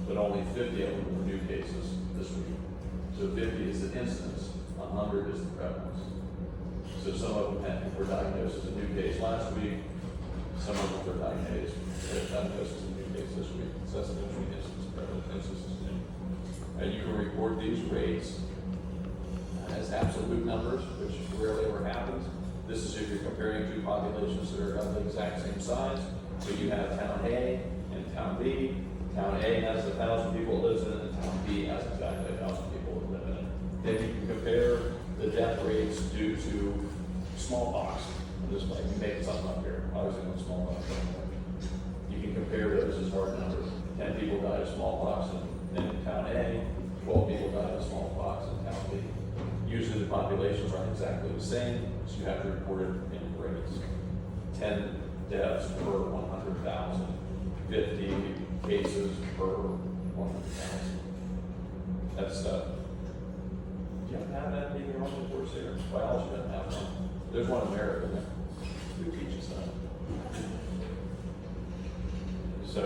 but only 50 of them were new cases this week. So 50 is the incidence, 100 is the prevalence. So some of them were diagnosed as a new case last week, some of them were diagnosed as a new case this week. So that's the difference between incidence, prevalence, incidence is new. And you can record these rates as absolute numbers, which rarely ever happens. This is if you're comparing two populations that are of the exact same size. So you have town A and town B. Town A has 1,000 people that lives in it, and town B has exactly 1,000 people that live in it. Then you can compare the death rates due to smallpox. I'm just like making something up here. I was in smallpox. You can compare those as hard numbers. 10 people died of smallpox in town A, 12 people died of smallpox in town B. Usually the populations aren't exactly the same, so you have to report it in rates. 10 deaths per 100,000, 50 cases per 100,000. That's do you have that in your own course here? Biology doesn't have one. There's one in America there. Who teaches that? So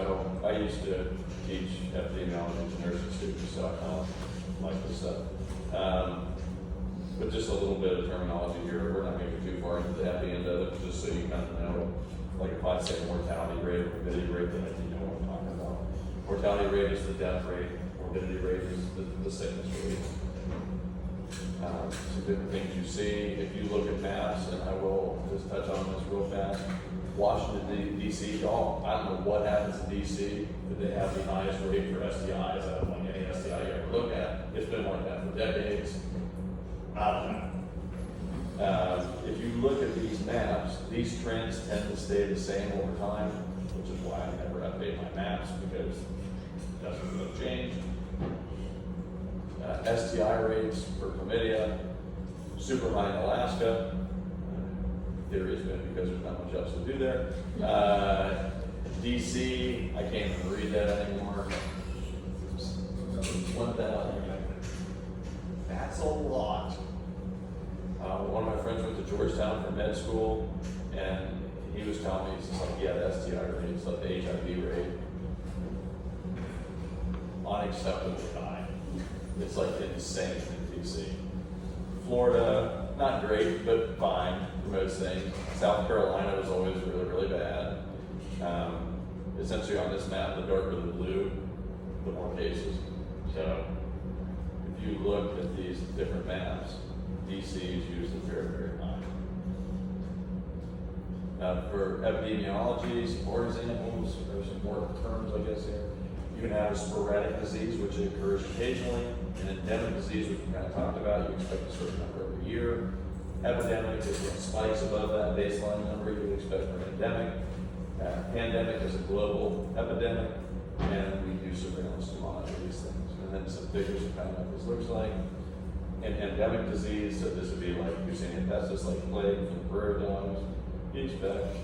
I used to teach epidemiology to nursing students, so I kind of like this stuff. But just a little bit of terminology here. We're not going to get too far into the happy end of it, just so you kind of know. Like if I say mortality rate or morbidity rate, then you know what I'm talking about. Mortality rate is the death rate. Morbidity rate is the sickness rate. Some different things you see. If you look at maps, and I will just touch on this real fast. Washington, D.C., I don't know what happens in D.C., but they have the highest rate for STIs. I don't think any STI you ever look at. It's been like that for decades. I don't know. If you look at these maps, these trends tend to stay the same over time, which is why I never update my maps, because it doesn't really change. STI rates for chlamydia, super high in Alaska. Theory has been because there's not much else to do there. DC, I can't even read that anymore. 1,000. That's a lot. One of my friends went to Georgetown for med school, and he was telling me, he's like, yeah, the STI rate, it's like the HIV rate. Unacceptably high. It's like insane in DC. Florida, not great, but fine for most things. South Carolina was always really, really bad. Essentially on this map, the darker the blue, the more cases. So if you look at these different maps, DC is usually very, very high. For epidemiology, some more examples, or some more terms, I guess, here. You can have a sporadic disease, which occurs occasionally. An endemic disease, which we kind of talked about, you expect a certain number every year. Epidemic is when spikes above that baseline number you would expect for an endemic. Pandemic is a global epidemic, and we do surveillance to monitor these things. And then some figures of kind of what this looks like. An endemic disease, so this would be like you're seeing asbestos like plague from prairie dogs. You expect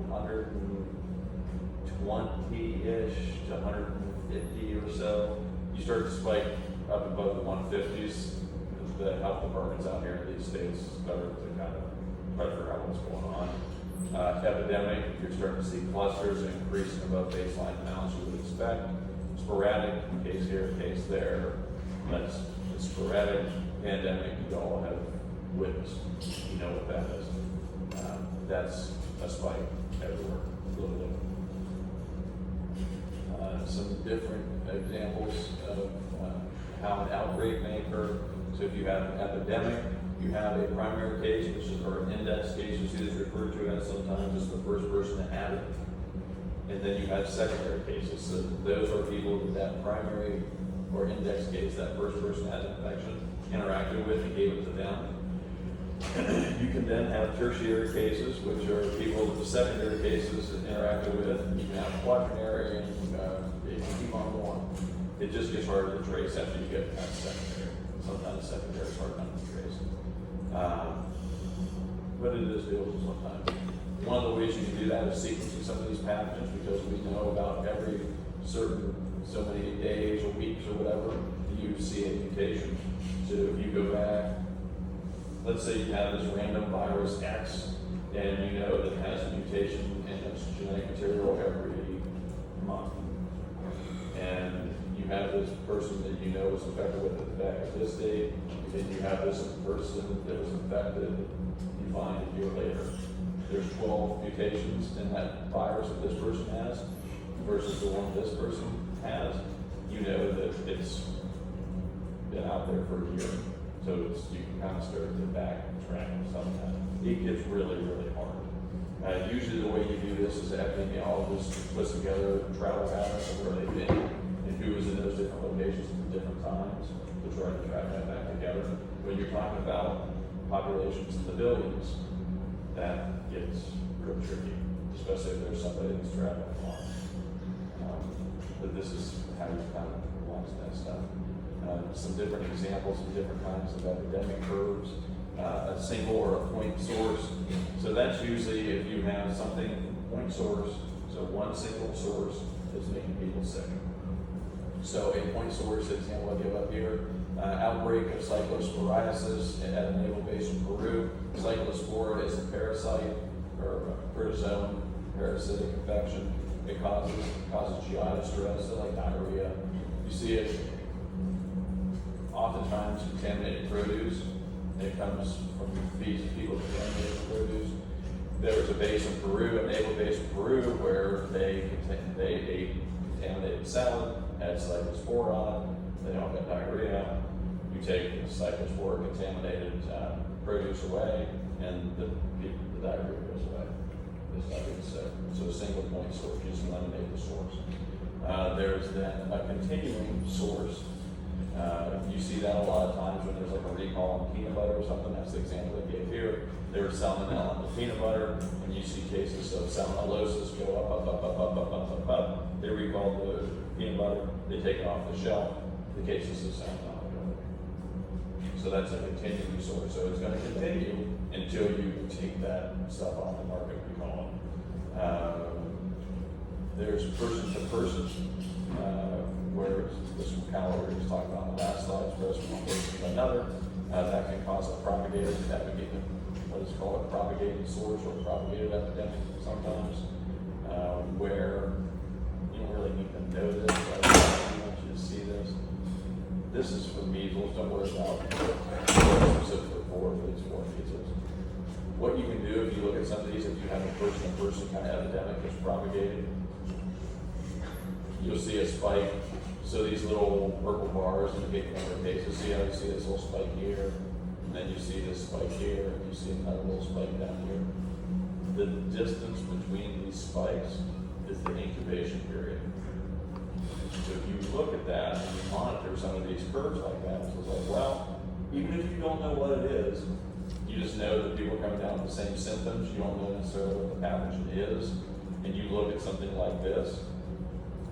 120-ish to 150 or so. You start to spike up above the 150s. The health departments out here in these states start to kind of try to figure out what's going on. Epidemic, you're starting to see clusters increasing above baseline amounts you would expect. Sporadic, case here, case there. That's the sporadic. Pandemic, you all have witnessed. You know what that is. That's a spike everywhere, globally. Some different examples of how an outbreak may occur. So if you have an epidemic, you have a primary case, which is or an index case, you see this referred to as sometimes as the first person to have it. And then you have secondary cases. So those are people that primary or index case, that first person had an infection, interacted with and gave it to them. You can then have tertiary cases, which are people that the secondary cases interacted with. You can have quaternary, and it can keep on going. It just gets harder to trace after you get past secondary. Sometimes secondary is hard enough to trace. But it is doable sometimes. One of the ways you can do that is sequencing some of these pathogens, because we know about every certain so many days or weeks or whatever, you see a mutation. So if you go back, let's say you have this random virus X, and you know that it has a mutation in its genetic material every month. And you have this person that you know was infected with it back at this date, and you have this person that was infected, you find a year later. There's 12 mutations in that virus that this person has versus the one this person has. You know that it's been out there for a year. So you can kind of start to backtrack some of that. It gets really, really hard. Usually the way you do this is the epidemiologist puts together travel patterns of where they've been and who was in those different locations at different times to try to track that back together. When you're talking about populations in the billions, that gets real tricky, especially if there's somebody that's traveling far. But this is how you kind of watch that stuff. Some different examples of different kinds of epidemic curves, a single or a point source. So that's usually if you have something point source, so one single source is making people sick. So a point source example I give up here, outbreak of cyclosporiasis at a naval base in Peru. Cyclospora is a parasite or a protozoan parasitic infection. It causes GI distress, so like diarrhea. You see it oftentimes contaminated produce. It comes from feeds of people contaminated produce. There was a base in Peru, a naval base in Peru, where they ate contaminated salad, had cyclospora on it. They all got diarrhea. You take the cyclospora contaminated produce away, and the diarrhea goes away. It's not getting sick. So a single point source, you just eliminate the source. There's then a continuing source. You see that a lot of times when there's like a recall on peanut butter or something. That's the example I gave here. There was salmonella in the peanut butter, and you see cases of salmonellosis go up. They recall the peanut butter, they take it off the shelf, the cases of salmonella go up. So that's a continuing source. So it's going to continue until you take that stuff off the market, we call it. There's person to person, where this kind of what we were talking about on the last slide, spreads from one person to another. That can cause a propagated epidemic, what is called a propagated source or propagated epidemic sometimes, where you don't really need to know this, but I want you to see this. This is for measles, don't worry about specifically for these 4 measles. What you can do if you look at some of these, if you have a person-to-person kind of epidemic that's propagated, you'll see a spike. So these little purple bars indicate the number of cases. See how you see this little spike here, and then you see this spike here, and you see another little spike down here. The distance between these spikes is the incubation period. So if you look at that and you monitor some of these curves like that, it's like, well, even if you don't know what it is, you just know that people are coming down with the same symptoms. You don't know necessarily what the pathogen is, and you look at something like this.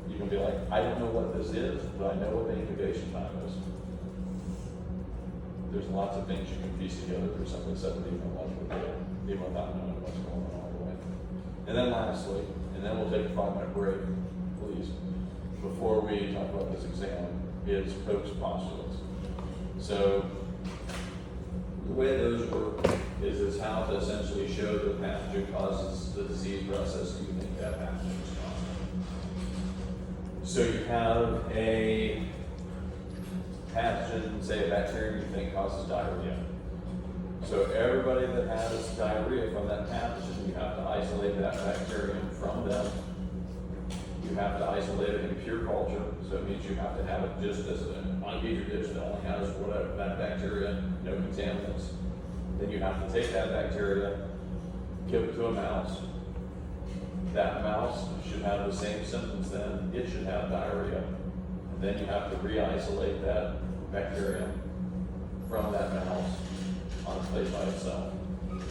You can be like, I don't know what this is, but I know what the incubation time is. There's lots of things you can piece together for something that even even without knowing what's going on all the way. And then lastly, and then we'll take a 5-minute break, please, before we talk about this exam, is Koch's postulates. So the way those work is how to essentially show that the pathogen causes the disease process and you think that pathogen is causing. So you have a pathogen, say a bacterium you think causes diarrhea. So everybody that has diarrhea from that pathogen, you have to isolate that bacterium from them. You have to isolate it in pure culture, so it means you have to have it just as on a petri dish that only has whatever that bacteria, no contaminants. Then you have to take that bacteria, give it to a mouse. That mouse should have the same symptoms then, it should have diarrhea. And then you have to re-isolate that bacterium from that mouse on a plate by itself.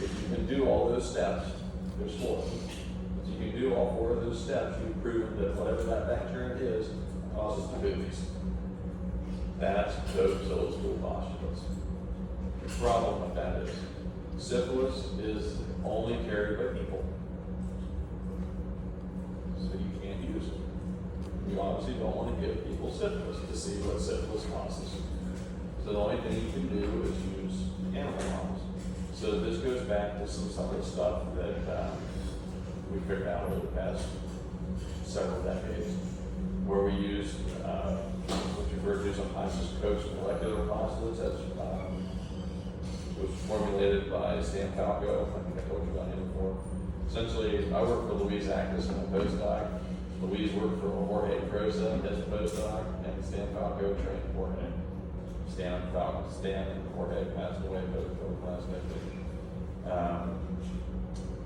If you can do all those steps, there's 4. If you can do all 4 of those steps, you've proven that whatever that bacterium is causes the boobies. That's co-bacillus postulates. The problem with that is syphilis is only carried by people. So you can't use it. You obviously don't want to give people syphilis to see what syphilis causes. So the only thing you can do is use animal models. So this goes back to some of the stuff that we figured out over the past several decades, where we used what's referred to sometimes as Koch's molecular postulates. That was formulated by Stan Falco. I think I told you about him before. Essentially, I worked for Louise Actis in a postdoc. Louise worked for Jorge Proza as a postdoc, and Stan Falco trained Jorge. Stan and Jorge passed away both over the last decade.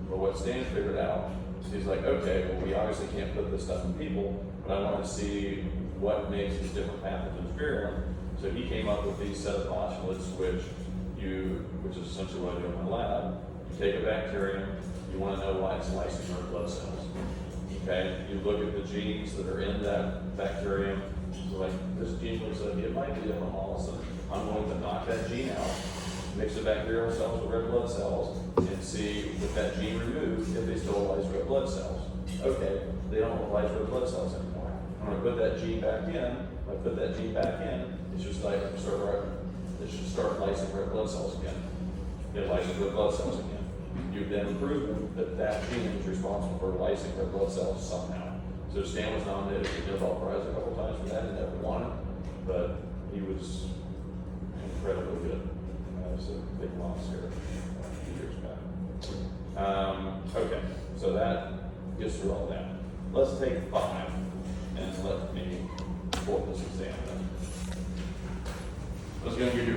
But what Stan figured out, he's like, okay, well, we obviously can't put this stuff in people, but I want to see what makes these different pathogens virulent. So he came up with these set of postulates, which is essentially what I do in my lab. You take a bacterium, you want to know why it's lysing red blood cells. Okay, you look at the genes that are in that bacterium. So like this gene looks like it might be a hemolysin. I'm going to knock that gene out, mix the bacterial cells with red blood cells, and see with that gene removed if they still lyse red blood cells. Okay, they don't lyse red blood cells anymore. I'm going to put that gene back in. If I put that gene back in, it should start lysing red blood cells again. It lyses red blood cells again. You've then proven that that gene is responsible for lysing red blood cells somehow. So Stan was nominated for the Nobel Prize a couple times for that and never won it, but he was incredibly good. As a big loss here a few years back. Okay, so that gets through all that. Let's take 5 and let me pull this exam. I was going to give you